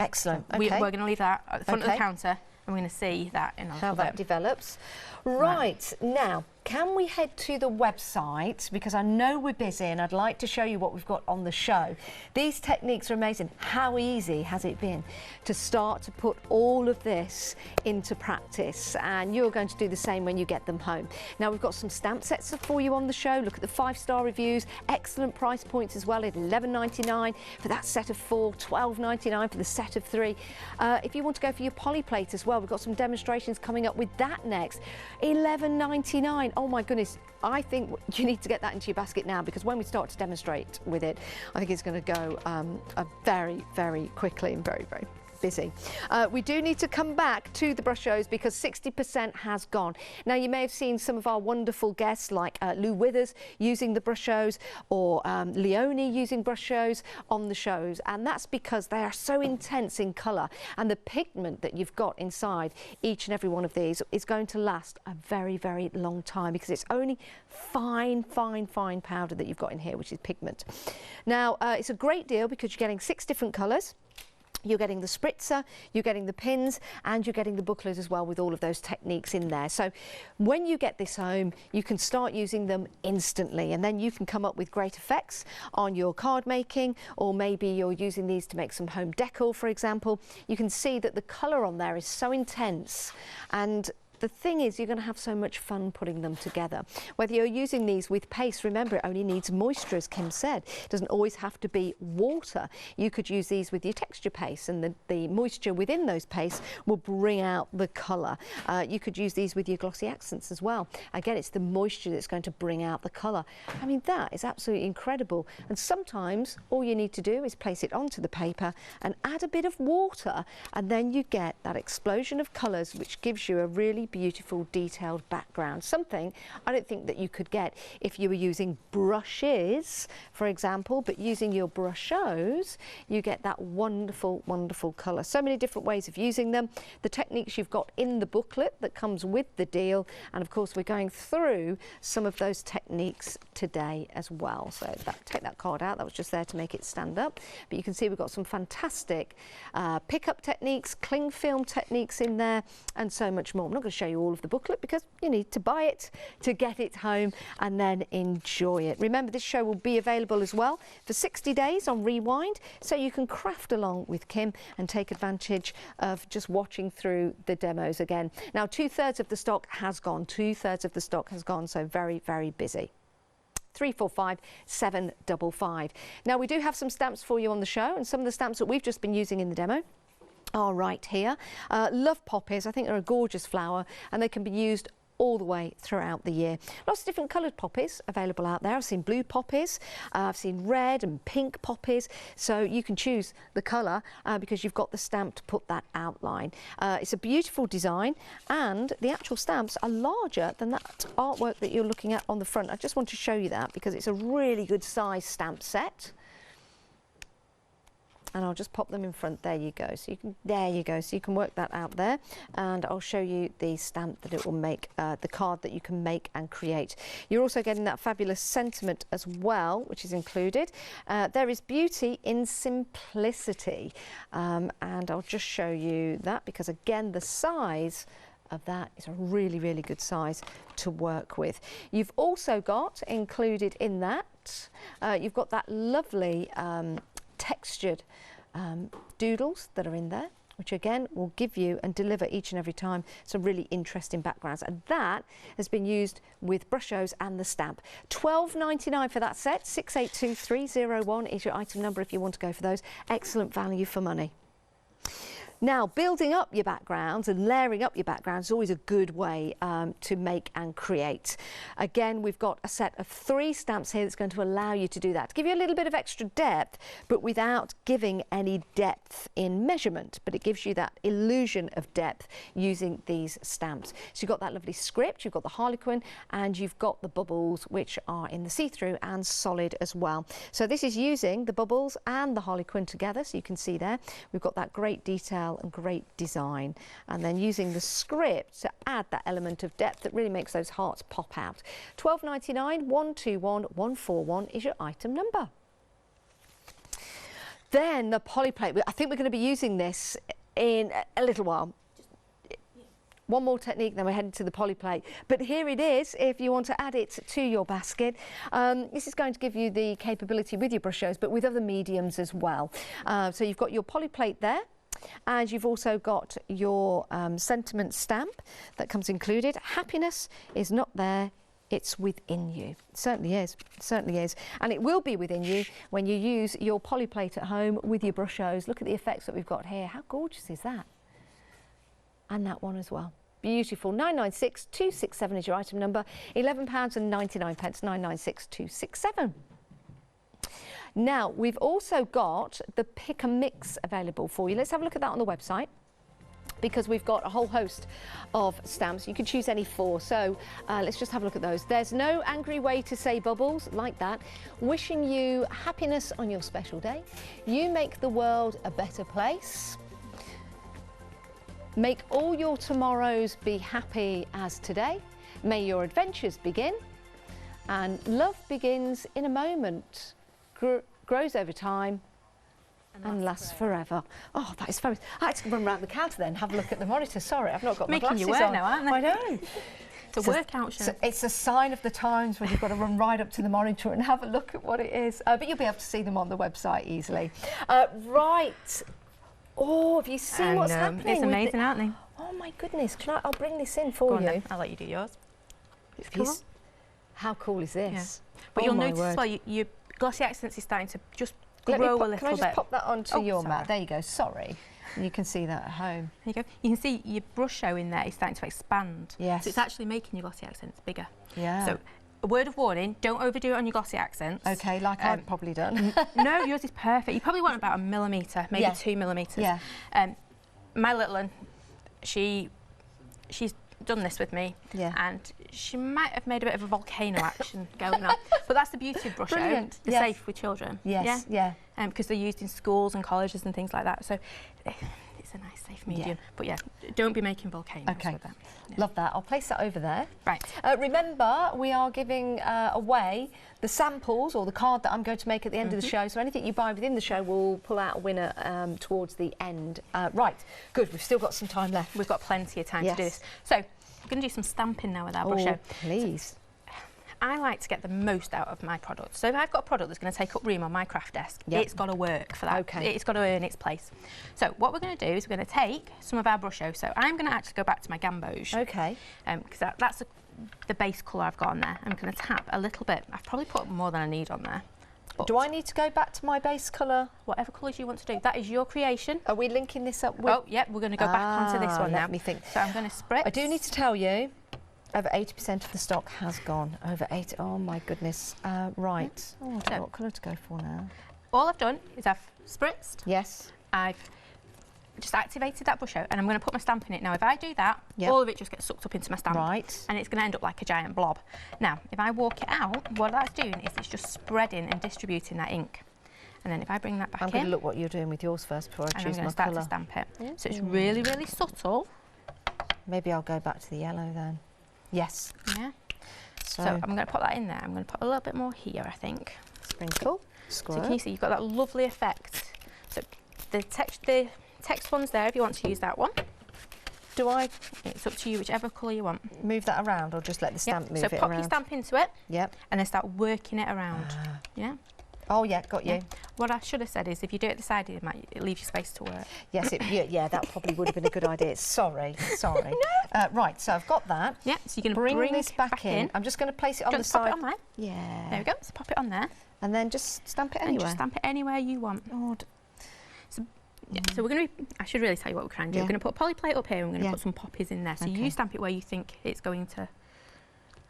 Excellent. So Okay. we're going to leave that at the front of the Okay. counter, and we're going to see that in a How little that bit. develops. Right, now, can we head to the website? Because I know we're busy and I'd like to show you what we've got on the show. These techniques are amazing. How easy has it been to start to put all of this into practice? And you're going to do the same when you get them home. Now, we've got some stamp sets for you on the show. Look at the 5-star reviews. Excellent price points as well at $11.99 for that set of 4, $12.99 for the set of 3. If you want to go for your polyplate as well, we've got some demonstrations coming up with that next. $11.99. Oh my goodness, I think you need to get that into your basket now, because when we start to demonstrate with it, I think it's going to go very, very quickly and very, very busy. We do need to come back to the Brushos because 60% has gone. Now, you may have seen some of our wonderful guests like Lou Withers using the Brushos, or Leonie using Brushos on the shows, and that's because they are so intense in colour, and the pigment that you've got inside each and every one of these is going to last a very, very long time, because it's only fine powder that you've got in here, which is pigment. Now, it's a great deal because you're getting 6 different colours. You're getting the spritzer, you're getting the pins, and you're getting the booklet as well with all of those techniques in there. So when you get this home, you can start using them instantly, and then you can come up with great effects on your card making, or maybe you're using these to make some home decor, for example. You can see that the colour on there is so intense, and the thing is, you're going to have so much fun putting them together. Whether you're using these with paste, remember it only needs moisture, as Kym said. It doesn't always have to be water. You could use these with your texture paste, and the moisture within those pastes will bring out the colour. You could use these with your glossy accents as well. Again, it's the moisture that's going to bring out the colour. I mean, that is absolutely incredible. And sometimes all you need to do is place it onto the paper and add a bit of water, and then you get that explosion of colours, which gives you a really beautiful detailed background, something I don't think that you could get if you were using brushes, for example, but using your Brushos you get that wonderful colour. So many different ways of using them, the techniques you've got in the booklet that comes with the deal, and of course we're going through some of those techniques today as well. So take that card out, that was just there to make it stand up, but you can see we've got some fantastic pick-up techniques, cling film techniques in there, and so much more. I'm not going to show you all of the booklet because you need to buy it to get it home and then enjoy it. Remember, this show will be available as well for 60 days on Rewind, so you can craft along with Kym and take advantage of just watching through the demos again. Now, 2/3 of the stock has gone. 2/3 of the stock has gone, so very, very busy. 345 755. Now, we do have some stamps for you on the show, and some of the stamps that we've just been using in the demo are right here. Love poppies. I think they're a gorgeous flower, and they can be used all the way throughout the year. Lots of different coloured poppies available out there. I've seen blue poppies, I've seen red and pink poppies, so you can choose the colour because you've got the stamp to put that outline. It's a beautiful design, and the actual stamps are larger than that artwork that you're looking at on the front. I just want to show you that because it's a really good size stamp set. And I'll just pop them in front. There you go. So you can, there you go. So you can work that out there, and I'll show you the stamp that it will make, the card that you can make and create. You're also getting that fabulous sentiment as well, which is included. There is beauty in simplicity, and I'll just show you that because again, the size of that is a really, really good size to work with. You've also got included in that, you've got that lovely textured doodles that are in there, which again will give you and deliver each and every time some really interesting backgrounds, and that has been used with Brushos and the stamp. $12.99 for that set. 682301 is your item number if you want to go for those. Excellent value for money. Now, building up your backgrounds and layering up your backgrounds is always a good way to make and create. Again, we've got a set of 3 stamps here that's going to allow you to do that, to give you a little bit of extra depth, but without giving any depth in measurement. But it gives you that illusion of depth using these stamps. So you've got that lovely script, you've got the Harlequin, and you've got the bubbles, which are in the see-through and solid as well. So this is using the bubbles and the Harlequin together, so you can see there we've got that great detail and great design, and then using the script to add that element of depth that really makes those hearts pop out. $12.99, 121 141 is your item number. Then the polyplate. I think we're going to be using this in a little while. One more technique, then we're heading to the polyplate. But here it is if you want to add it to your basket. This is going to give you the capability with your Brushos, but with other mediums as well. So you've got your polyplate there, and you've also got your sentiment stamp that comes included. Happiness is not there, it's within you. It certainly is, it certainly is. And it will be within you when you use your polyplate at home with your Brushos. Look at the effects that we've got here. How gorgeous is that? And that one as well. Beautiful. 996267 is your item number. £11.99, 996267. Now, we've also got the pick and mix available for you. Let's have a look at that on the website, because we've got a whole host of stamps. You can choose any 4. So let's just have a look at those. There's no angry way to say bubbles, like that. Wishing you happiness on your special day. You make the world a better place. Make all your tomorrows be happy as today. May your adventures begin. And love begins in a moment. Grows over time, and lasts forever. Oh, that is fabulous. I had to run around the counter then, have a look at the monitor. Sorry, I've not got my glasses Making you wear on. now, aren't they? I know. It's a workout show. So it's a sign of the times when you've got to run right up to the monitor and have a look at what it is. But you'll be able to see them on the website easily. Right. Oh, have you seen what's happening? It's amazing, aren't they? Oh my goodness! I'll bring this in for you. Then. I'll let you do yours. It's cool. How cool is this? Yeah. But you'll notice as well, your glossy accents is starting to just grow a little bit. Can I just pop that onto your mat? There you go. Sorry. You can see that at home. There you go. You can see your Brusho in there is starting to expand. Yes. So it's actually making your glossy accents bigger. Yeah. So a word of warning, don't overdo it on your glossy accents. Okay, like I've probably done. No, yours is perfect. You probably want about 1 millimetre, maybe 2 millimetres. Yeah. My little one, she's done this with me, and she might have made a bit of a volcano action going on. But that's the beauty of Brusho. Brilliant. They're safe with children. Yes. Yeah. Because they're used in schools and colleges and things like that. So it's a nice, safe medium. Yeah. But yeah, don't be making volcanoes with that. Yeah. Love that. I'll place that over there. Right. Remember, we are giving away the samples or the card that I'm going to make at the end of the show. So anything you buy within the show, we'll pull out a winner towards the end. Right. Good. We've still got some time left. We've got plenty of time to do this. So we're going to do some stamping now with our Brusho. Please. I like to get the most out of my product. So if I've got a product that's going to take up room on my craft desk, it's got to work for that. Okay. It's got to earn its place. So what we're going to do is we're going to take some of our Brusho. So I'm going to actually go back to my gamboge. Okay. Because that's the base colour I've got on there. I'm going to tap a little bit. I've probably put more than I need on there. Do I need to go back to my base colour? Whatever colours you want to do. That is your creation. Are we linking this up with... Oh, yep, we're going to go back onto this one now. Let me think. So I'm going to spritz. I do need to tell you, over 80% of the stock has gone. Over 80. Oh my goodness. Right. Oh, I don't know what colour to go for now. All I've done is I've spritzed. Yes. I've just activated that Brusho and I'm going to put my stamp in it. Now, if I do that, all of it just gets sucked up into my stamp. Right. And it's going to end up like a giant blob. Now, if I walk it out, what that's doing is it's just spreading and distributing that ink. And then if I bring that back in... I'm going to look what you're doing with yours first before I choose my colour. I'm going to start to stamp it. So it's really, really subtle. Maybe I'll go back to the yellow then. Yes. Yeah. So I'm going to put that in there. I'm going to put a little bit more here, I think. Sprinkle. Squirt. So can you see you've got that lovely effect. So the text one's there if you want to use that one. Do I? It's up to you, whichever colour you want. Move that around or just let the stamp move it around? So pop your stamp into it. Yep. And then start working it around. Yeah. Oh yeah, got you. What I should have said is if you do it the side, it leaves you space to work. Yes, yeah, that probably would have been a good idea. Sorry. No. Right, so I've got that. Yeah, so you're going to bring this back in. I'm just going to place it on the side. Pop it on there? Yeah. There we go. So pop it on there. And then just stamp it anywhere. And just stamp it anywhere you want. So we're going to I should really tell you what we're trying to do. We're going to put a poly plate up here and we're going to put some poppies in there. So you stamp it where you think it's going to,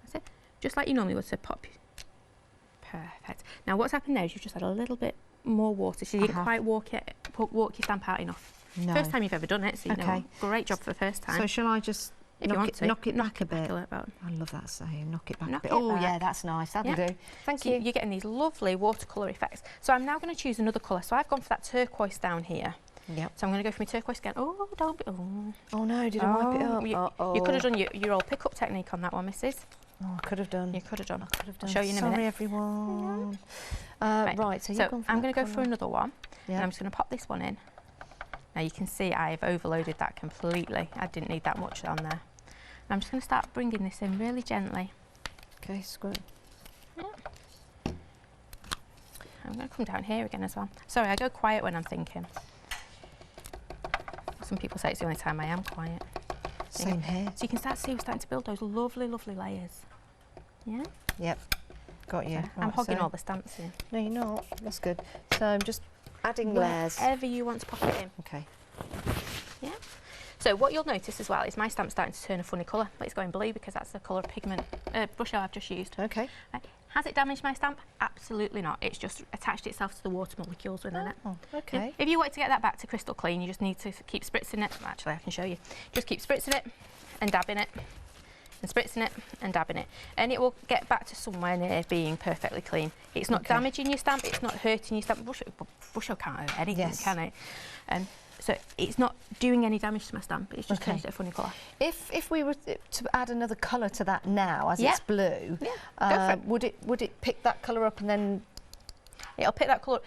that's it. Just like you normally would, so pop. Perfect. Now what's happened there is you've just had a little bit more water, so you didn't quite walk your stamp out enough. No. First time you've ever done it, so you know, great job for the first time. So shall I just knock it back a bit? I love that saying, knock it back a bit. Oh yeah, that's nice, that'll do. Thank you. You're getting these lovely watercolour effects. So I'm now going to choose another colour. So I've gone for that turquoise down here. Yep. So I'm going to go for my turquoise again. Oh, don't be... Oh no, did I wipe it up? You could have done your old pick-up technique on that one, Mrs. Oh, I could have done. You could have done. I'll show you in a minute. Sorry, everyone. Right, so I'm going to go for another one. And I'm just going to pop this one in. Now you can see I've overloaded that completely. I didn't need that much on there. And I'm just going to start bringing this in really gently. Okay, squirt. Yeah. I'm going to come down here again as well. Sorry, I go quiet when I'm thinking. Some people say it's the only time I am quiet. Same here. So you can start to see we're starting to build those lovely, lovely layers. Yeah? Yep. Got you. Right, I'm hogging all the stamps in. No, you're not. That's good. So I'm just adding layers. Wherever you want to pop it in. Okay. Yeah. So what you'll notice as well is my stamp's starting to turn a funny colour, but it's going blue because that's the colour of pigment Brusho I've just used. Okay. Has it damaged my stamp? Absolutely not. It's just attached itself to the water molecules within it. Okay. Yeah. If you want to get that back to crystal clean, you just need to keep spritzing it. Actually, I can show you. Just keep spritzing it and dabbing it and spritzing it and dabbing it. And it will get back to somewhere near being perfectly clean. It's not damaging your stamp. It's not hurting your stamp. Brusho can't hurt anything, can it? So it's not doing any damage to my stamp. It's just changed it a funny colour. If we were to add another colour to that now, as it's blue, would it pick that colour up and then? It'll pick that colour.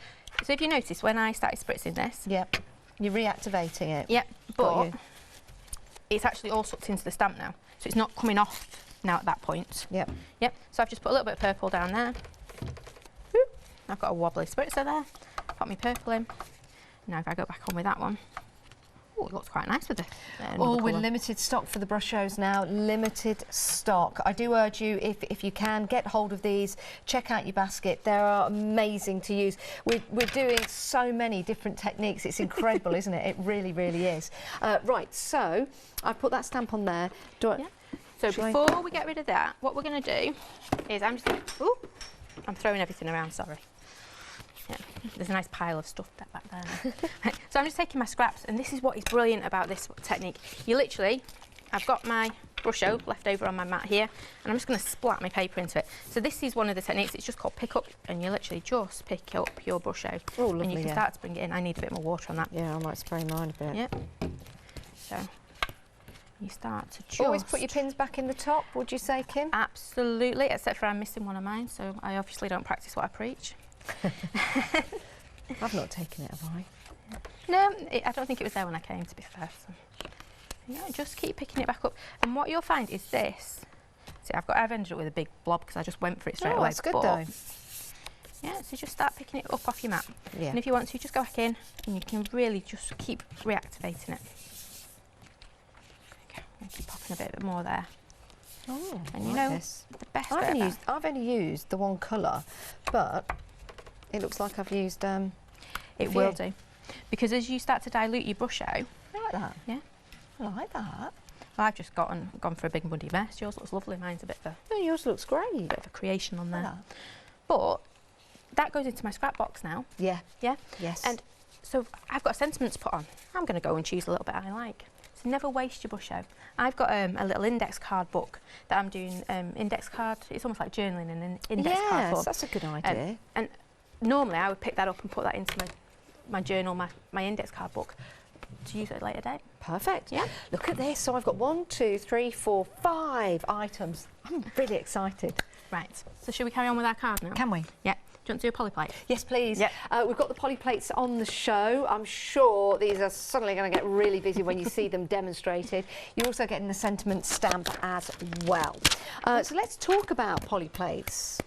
So if you notice, when I started spritzing this... Yep. You're reactivating it. Yep, but it's actually all sucked into the stamp now. So it's not coming off now at that point. Yep. Yep, so I've just put a little bit of purple down there. Whoop. I've got a wobbly spritzer there. Pop my purple in. Now if I go back on with that one. Oh, it looks quite nice with the all with limited stock for the Brushos now, limited stock. I do urge you, if you can, get hold of these, check out your basket. They are amazing to use. We're doing so many different techniques. It's incredible, isn't it? It really, really is. Right, so I've put that stamp on there. So before we get rid of that, what we're going to do is I'm throwing everything around, sorry. Yeah, there's a nice pile of stuff back there. Right, so I'm just taking my scraps, and this is what is brilliant about this technique. You literally, I've got my Brusho left over on my mat here, and I'm just going to splat my paper into it. So this is one of the techniques. It's just called pick up, and you literally just pick up your Brusho. Oh, lovely, and you can start to bring it in. I need a bit more water on that. Yeah, I might spray mine a bit. Yep. So you start to just... Always put your pins back in the top, would you say, Kym? Absolutely, except for I'm missing one of mine, so I obviously don't practice what I preach. I've not taken it, have I? No, I don't think it was there when I came, to be fair. So, yeah, just keep picking it back up. And what you'll find is this. See, I've ended up with a big blob because I just went for it straight away. That's good though. Yeah, so just start picking it up off your mat. Yeah. And if you want to, just go back in and you can really just keep reactivating it. Okay, I'm going to keep popping a bit more there. Oh, and you know, the best I've only used the one colour, but it looks like I've used it will do. Because as you start to dilute your Brusho... I like that. Yeah. I like that. Well, I've just gone for a big muddy mess. Yours looks lovely. Mine's a bit of a... No, yours looks great. A bit of a creation on there. Like but that goes into my scrap box now. Yeah. Yeah? Yes. And so I've got a sentiment to put on. I'm going to go and choose a little bit I like. So never waste your Brusho. I've got a little index card book that I'm doing index card. It's almost like journaling in an index card form. Yes, that's a good idea. And normally I would pick that up and put that into my journal, my index card book to use at a later date. Perfect. Yeah. Look at this. So I've got 1, 2, 3, 4, 5 items. I'm really excited. Right. So should we carry on with our card now? Can we? Yeah. Do you want to do a poly plate? Yes, please. Yep. We've got the poly plates on the show. I'm sure these are suddenly going to get really busy when you see them demonstrated. You're also getting the sentiment stamp as well. So let's talk about poly plates,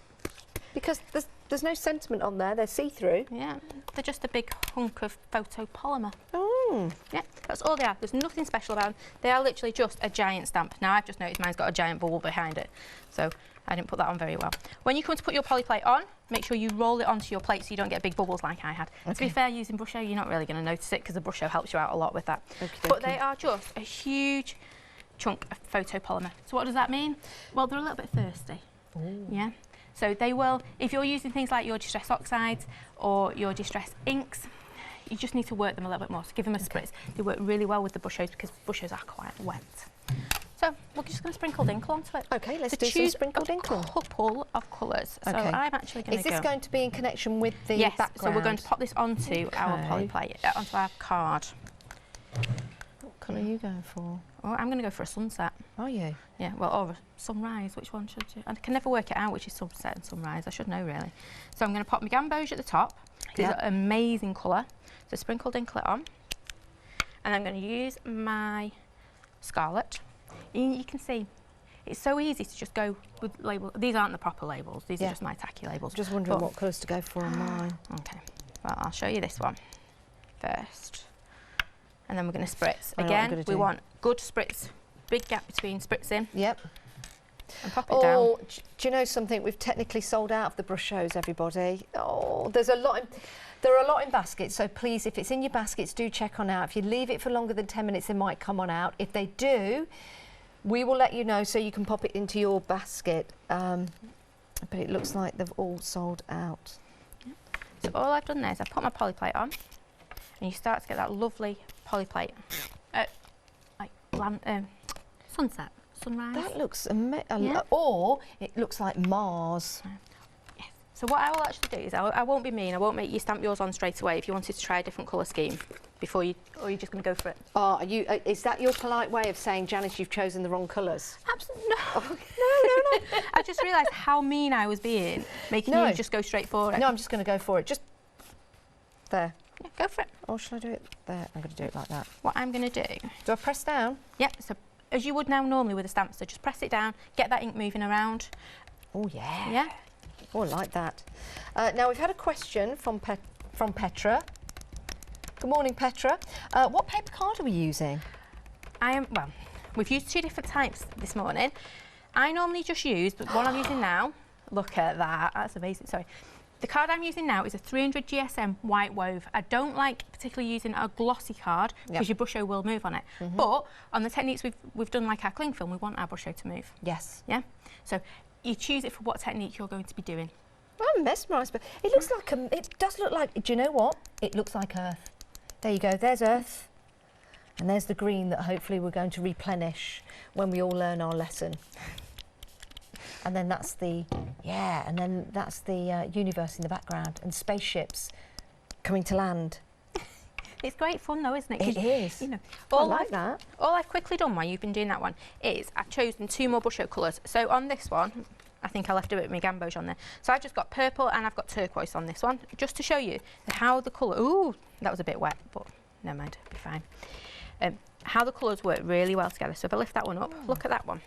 because there's no sentiment on there. They're see-through. Yeah. They're just a big hunk of photopolymer. Oh. Yeah, that's all they are. There's nothing special about them. They are literally just a giant stamp. Now, I've just noticed mine's got a giant bubble behind it, so I didn't put that on very well. When you come to put your poly plate on, make sure you roll it onto your plate so you don't get big bubbles like I had. Okay. To be fair, using Brusho, you're not really going to notice it because the Brusho helps you out a lot with that. But they are just a huge chunk of photopolymer. So what does that mean? Well, they're a little bit thirsty. Ooh. Yeah. So they will, if you're using things like your distress oxides or your distress inks, you just need to work them a little bit more. So give them a spritz. They work really well with the Brushos because Brushos are quite wet. So we're just going to sprinkle dinkle onto it. Okay, let's do some sprinkled dinkle. A couple of colours. Okay. So I'm actually going to go... Is this going to be in connection with the background? Yes, so we're going to pop this onto our poly plate, onto our card. What colour are you going for? Oh, I'm going to go for a sunset. Are you? Yeah, well, or a sunrise. Which one should you? I can never work it out which is sunset and sunrise. I should know, really. So I'm going to pop my gamboge at the top. It's an amazing colour. So sprinkle dinkle it on. And I'm going to use my scarlet. You can see, it's so easy to just go with labels. These aren't the proper labels. These are just my tacky labels. I'm just wondering what colours to go for on mine. Okay. Well, I'll show you this one first. And then we're going to spritz. Again, we want good spritz, big gap between spritzing. Yep. And pop it down. Oh, do you know something? We've technically sold out of the Brushos, everybody. Oh, there are a lot in baskets, so please, if it's in your baskets, do check on out. If you leave it for longer than 10 minutes, they might come on out. If they do, we will let you know so you can pop it into your basket. But it looks like they've all sold out. Yep. So all I've done there is I've put my poly plate on, and you start to get that lovely poly plate, like sunset, sunrise. That looks amazing. Or it looks like Mars. Yes. So what I will actually do is I won't be mean. I won't make you stamp yours on straight away if you wanted to try a different colour scheme before you, or you're just going to go for it. Oh, is that your polite way of saying, Janice, you've chosen the wrong colours? Absolutely no. Oh, no. I just realised how mean I was being, making you just go straight for it. No, I'm just going to go for it. There. Yeah, go for it. Or shall I do it there? I'm going to do it like that. What I'm going to do... Do I press down? Yep, so as you would now normally with a stamp, so just press it down, get that ink moving around. Oh, yeah. Yeah. Oh, I like that. Now, we've had a question from Petra. Good morning, Petra. What paper card are we using? Well, we've used 2 different types this morning. I normally just use the one I'm using now. Look at that, that's amazing, sorry. The card I'm using now is a 300 GSM white wove. I don't like particularly using a glossy card because your Brusho will move on it. But on the techniques we've done, like our cling film, we want our Brusho to move. Yes. Yeah? So you choose it for what technique you're going to be doing. I'm mesmerised, but it looks like it does look like, do you know what? It looks like earth. There you go, there's earth. And there's the green that hopefully we're going to replenish when we all learn our lesson. And then that's the, and then that's the universe in the background and spaceships coming to land. It's great fun though, isn't it? It is. You know, I like that. All I've quickly done while you've been doing that one is I've chosen 2 more Brusho colours. So on this one, I think I left a bit of my gamboge on there. So I've just got purple and I've got turquoise on this one, just to show you how the colour, ooh, that was a bit wet, but never mind, it'll be fine. How the colours work really well together. So if I lift that one up, look at that one.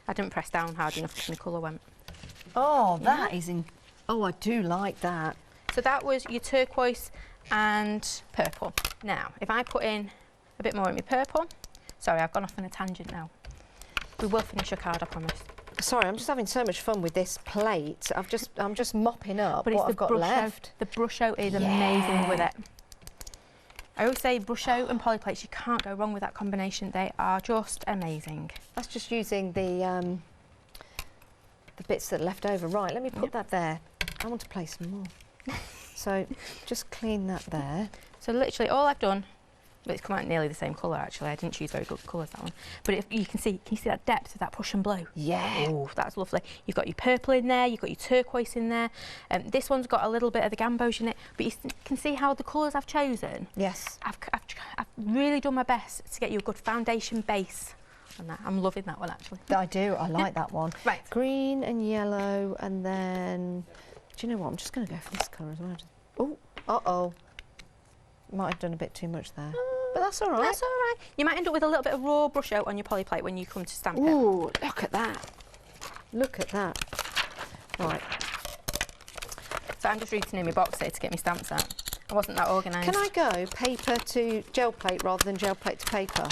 I didn't press down hard enough and the colour went. Oh, that is oh, I do like that. So that was your turquoise and purple. Now, if I put in a bit more in my purple, sorry, I've gone off on a tangent now. We will finish your card, I promise. Sorry, I'm just having so much fun with this plate. I'm just mopping up but what I've got left. The Brusho is amazing with it. I always say Brusho and polyplates, you can't go wrong with that combination. They are just amazing. That's just using the bits that are left over. Right, let me put that there. I want to play some more. So just clean that there. So literally all I've done, but it's come out nearly the same colour actually. I didn't choose very good colours, that one. But if you can see that depth of that push and blow? Yeah. Oh, that's lovely. You've got your purple in there, you've got your turquoise in there. This one's got a little bit of the gamboge in it, but you can see how the colours I've chosen. Yes. I've really done my best to get you a good foundation base on that. I'm loving that one actually. I do, I like that one. Right. Green and yellow, and then, do you know what, I'm just going to go for this colour as well. Oh, uh-oh. Might have done a bit too much there. But that's all right. That's all right. You might end up with a little bit of raw Brusho on your polyplate when you come to stamp it. Ooh, look at that. Look at that. Right. So I'm just reaching in my box here to get my stamps out. I wasn't that organised. Can I go paper to gel plate rather than gel plate to paper?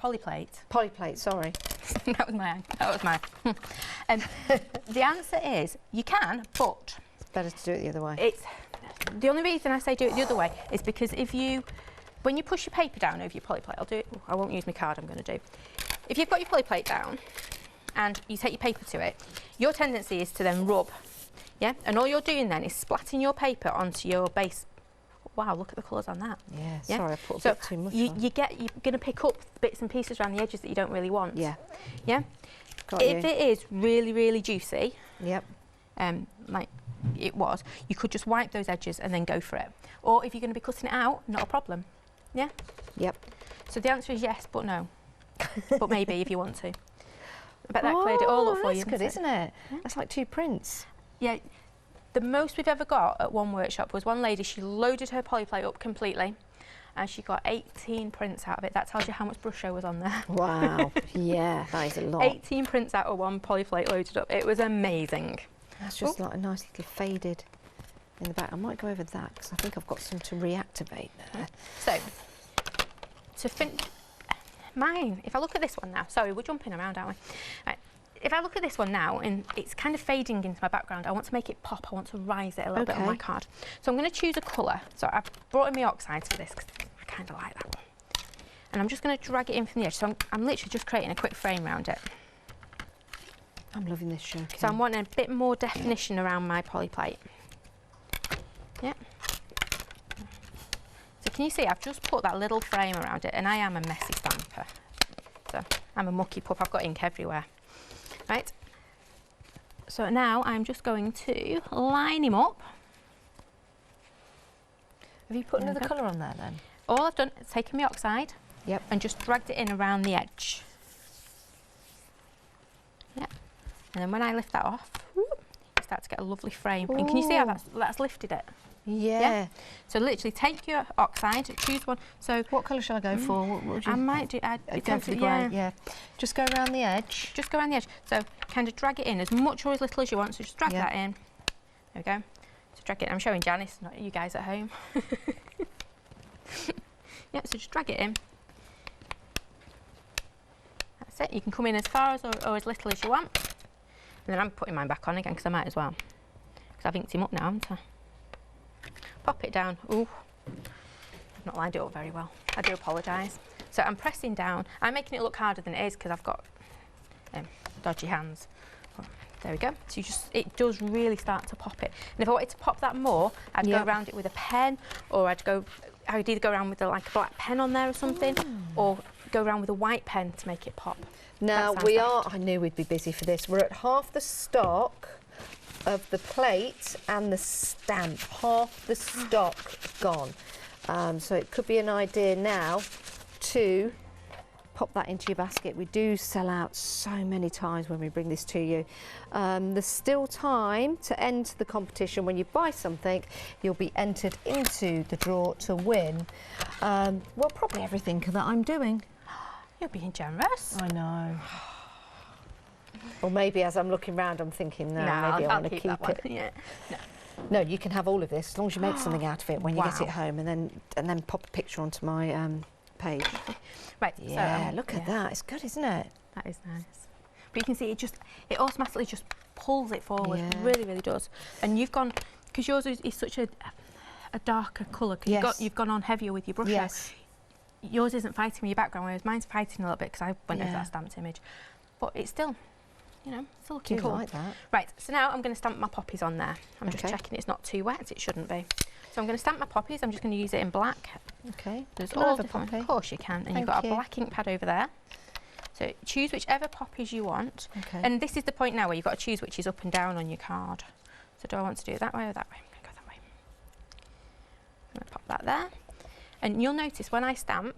Polyplate. Polyplate, sorry. That was mine. The answer is you can, but It's better to do it the other way. it's the only reason I say do it the other way is because when you push your paper down over your polyplate, I'll do it. I won't use my card. I'm going to do. If you've got your polyplate down and you take your paper to it, your tendency is to then rub, yeah. And all you're doing then is splatting your paper onto your base. Wow, look at the colours on that. Yeah, Yeah? sorry, I put a So bit too much on. you're going to pick up bits and pieces around the edges that you don't really want. Yeah. Yeah. Got If you. it is really, really juicy, Yep. like it was, you could just wipe those edges and then go for it. Or if you're going to be cutting it out, not a problem. Yeah? Yep. So the answer is yes, but no. But maybe if you want to. I bet that cleared it all up for you. That's good, isn't it? Yeah. That's like 2 prints. Yeah. The most we've ever got at one workshop was one lady, she loaded her polyplate up completely and she got 18 prints out of it. That tells you how much Brusho was on there. Wow. Yeah, that is a lot. 18 prints out of one polyplate loaded up. It was amazing. That's just like a nice little faded in the back. I might go over that because I think I've got some to reactivate there. So, to finish mine, if I look at this one now, sorry, we're jumping around, aren't we? Right. If I look at this one now, and it's kind of fading into my background, I want to make it pop, I want to rise it a little bit on my card. So I'm going to choose a colour. So I've brought in my oxides for this because I kind of like that one. And I'm just going to drag it in from the edge. So I'm literally just creating a quick frame around it. I'm loving this show. So I'm wanting a bit more definition around my polyplate. Yeah. So can you see, I've just put that little frame around it, and I am a messy stamper. So I'm a mucky pup, I've got ink everywhere. Right. So now I'm just going to line him up. Have you put another colour on there then? All I've done is taken my oxide Yep. and just dragged it in around the edge. Yep. And then when I lift that off, whoop, start to get a lovely frame. And can you see how that's lifted it? Yeah. So literally take your oxide, choose one. So what colour shall I go for? What would you? I might do. Go for the grey. Yeah. Just go around the edge. Just go around the edge. So kind of drag it in as much or as little as you want. So just drag that in. There we go. So drag it. I'm showing Janice, not you guys at home. Yeah. So just drag it in. That's it. You can come in as far as or as little as you want. And then I'm putting mine back on again because I might as well. Because I've inked him up now, haven't I? Pop it down. Ooh, I've not lined it up very well. I do apologise. So I'm pressing down. I'm making it look harder than it is because I've got dodgy hands. There we go. So it does really start to pop it. And if I wanted to pop that more, I'd go around it with a pen, or I'd either go around with like a black pen on there or something, or go around with a white pen to make it pop. Now I knew we'd be busy for this. We're at half the stock of the plate and the stamp. Half the stock gone. So it could be an idea now to pop that into your basket. We do sell out so many times when we bring this to you. There's still time to enter the competition. When you buy something, you'll be entered into the draw to win. Well, probably everything that I'm doing. You're being generous. I know. Or maybe as I'm looking round, I'm thinking, no, maybe I want to keep it. Yeah. No, you can have all of this as long as you make something out of it when you get it home, and then pop a picture onto my page. Right. Yeah, so, look at that. It's good, isn't it? That is nice. But you can see it automatically just pulls it forward. It really, really does. And you've gone, because yours is such a darker colour. Yes. You've gone on heavier with your brush. Yes. Yours isn't fighting with your background, whereas mine's fighting a little bit because I went over that stamped image. But it's still, still looking cool. Like that. Right, so now I'm going to stamp my poppies on there. I'm just checking it's not too wet. It shouldn't be. So I'm going to stamp my poppies. I'm just going to use it in black. Okay. There's all different. Of course you can. And you've got a black ink pad over there. So choose whichever poppies you want. Okay. And this is the point now where you've got to choose which is up and down on your card. So do I want to do it that way or that way? I'm going to go that way. I'm going to pop that there. And you'll notice when I stamp,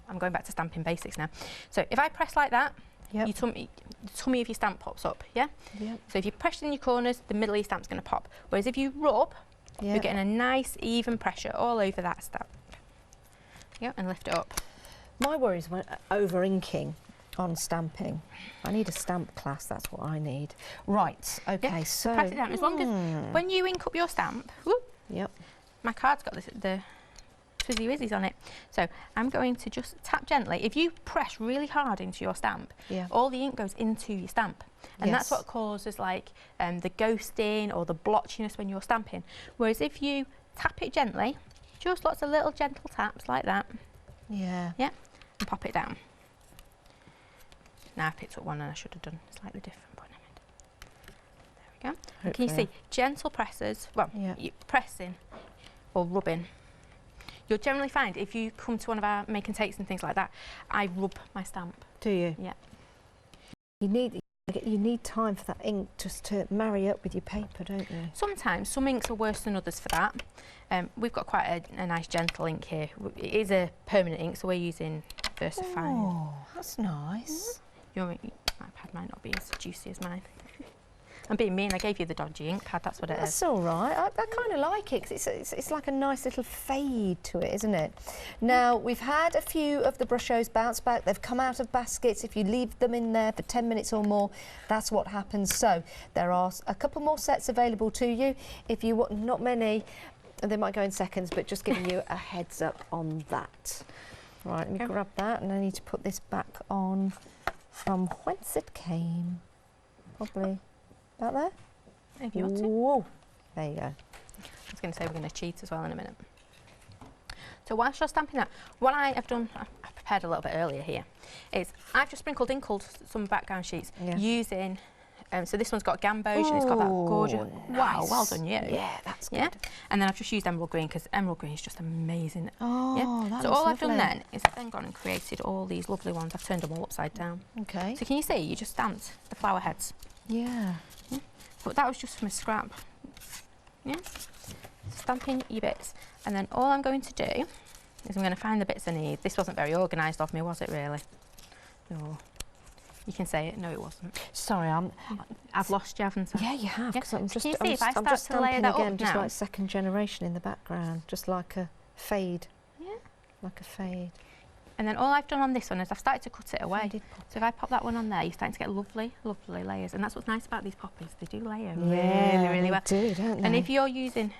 I'm going back to stamping basics now. So if I press like that, the tummy of your stamp pops up, yeah? So if you press in your corners, the middle of your stamp's going to pop. Whereas if you rub, you're getting a nice even pressure all over that stamp. And lift it up. My worry is when over inking on stamping. I need a stamp class, that's what I need. Right, okay, so press it down. As long as when you ink up your stamp, my card's got the fizzy wizzies on it. So I'm going to just tap gently. If you press really hard into your stamp, all the ink goes into your stamp. And that's what causes like the ghosting or the blotchiness when you're stamping. Whereas if you tap it gently, just lots of little gentle taps like that. Yeah, and pop it down. Now I picked up one and I should have done a slightly different point. There we go. And can you see gentle presses? Well, you pressing or rubbing. You'll generally find if you come to one of our make and takes and things like that, I rub my stamp. Do you? Yeah. You need time for that ink just to marry up with your paper, don't you? Sometimes some inks are worse than others for that. We've got quite a nice gentle ink here. It is a permanent ink, so we're using VersaFine. Oh, that's nice. Your iPad might not be as juicy as mine. I'm being mean, I gave you the dodgy ink pad, that's what it is. That's all right. I kind of like it because it's like a nice little fade to it, isn't it? Now, we've had a few of the Brushos bounce back. They've come out of baskets. If you leave them in there for 10 minutes or more, that's what happens. So there are a couple more sets available to you. If you want, not many, they might go in seconds, but just giving you a heads up on that. Right, let me grab that, and I need to put this back on from whence it came. Probably about there? If you want to. Whoa, there you go. I was going to say we're going to cheat as well in a minute. So whilst you're stamping that, what I have done, I prepared a little bit earlier here, is I've just sprinkled some background sheets using, so this one's got gamboge and it's got that gorgeous, wow, well done you. Yeah, that's good. And then I've just used emerald green because emerald green is just amazing. Oh, that so looks all lovely. I've done then is I've then gone and created all these lovely ones. I've turned them all upside down. Okay. So can you see, you just stamped the flower heads. Yeah. But that was just from a scrap. Yeah. Stamping your bits. And then all I'm going to do is I'm going to find the bits I need. This wasn't very organised of me, was it really? No. You can say it. No, it wasn't. Sorry, I've lost you, haven't I? Yeah, you have. Yeah. 'Cause I'm just, Can you I'm see if just, I I'm just start to layer stamping that up again, just now? like second generation in the background, just like a fade. Yeah. Like a fade. And then all I've done on this one is I've started to cut it away. Faded So if I pop that one on there, you're starting to get lovely, lovely layers. And that's what's nice about these poppies. They do layer really, really well. They do, don't they? And if you're using,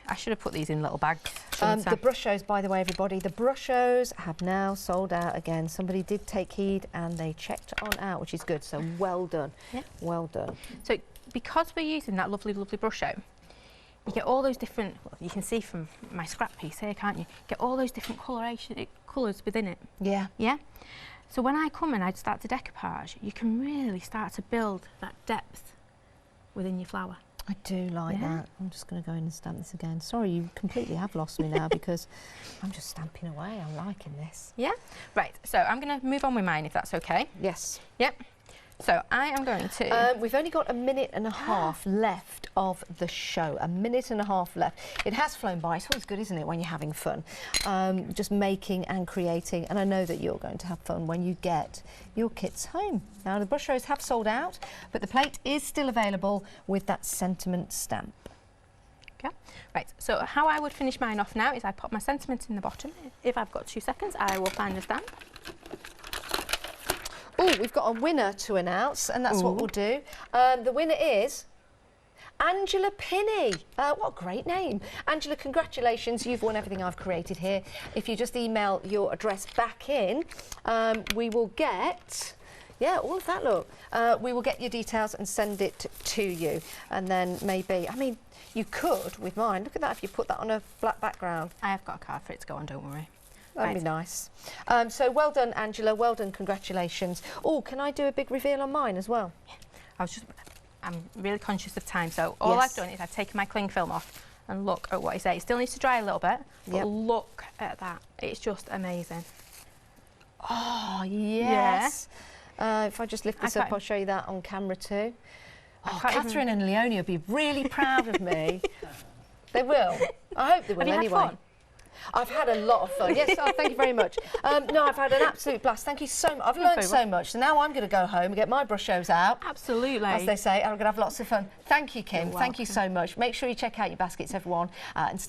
I should have put these in little bags. The Brushos, by the way, everybody, the Brushos have now sold out again. Somebody did take heed and they checked on out, which is good. So well done. Yeah. Well done. So because we're using that lovely, lovely Brusho, you get all those different, well, you can see from my scrap piece here, can't you? Get all those different colours within it. Yeah. Yeah? So when I come and I start to decoupage, you can really start to build that depth within your flower. I do like that. I'm just going to go in and stamp this again. Sorry, you completely have lost me now because I'm just stamping away. I'm liking this. Yeah? Right, so I'm going to move on with mine if that's okay. Yes. Yep. So I am going to... we've only got a minute and a half left of the show. A minute and a half left. It has flown by. It's always good, isn't it, when you're having fun? Just making and creating. And I know that you're going to have fun when you get your kits home. Now, the Brushos have sold out, but the plate is still available with that sentiment stamp. Okay. Right, so how I would finish mine off now is I pop my sentiment in the bottom. If I've got 2 seconds, I will find the stamp. Oh, we've got a winner to announce, and that's what we'll do. The winner is Angela Pinney. What a great name. Angela, congratulations. You've won everything I've created here. If you just email your address back in, we will get... Yeah, all of that, look. We will get your details and send it to you. And then maybe, I mean, you could with mine. Look at that if you put that on a black background. I have got a card for it to go on, don't worry. That'd be nice. So well done, Angela. Well done. Congratulations. Oh, can I do a big reveal on mine as well? Yeah. I'm really conscious of time, so all I've done is I've taken my cling film off and look at what I say. It still needs to dry a little bit, but look at that. It's just amazing. Oh, yes. Yeah. If I just lift this up, I'll show you that on camera too. Oh, Catherine and Leonie will be really proud of me. They will. I hope they will anyway. Have you had fun? I've had a lot of fun. Yes, thank you very much. No, I've had an absolute blast. Thank you so much. I've learned so much. So now I'm going to go home and get my Brushos out. Absolutely. As they say, and I'm going to have lots of fun. Thank you, Kym. Thank you so much. Make sure you check out your baskets, everyone. And stay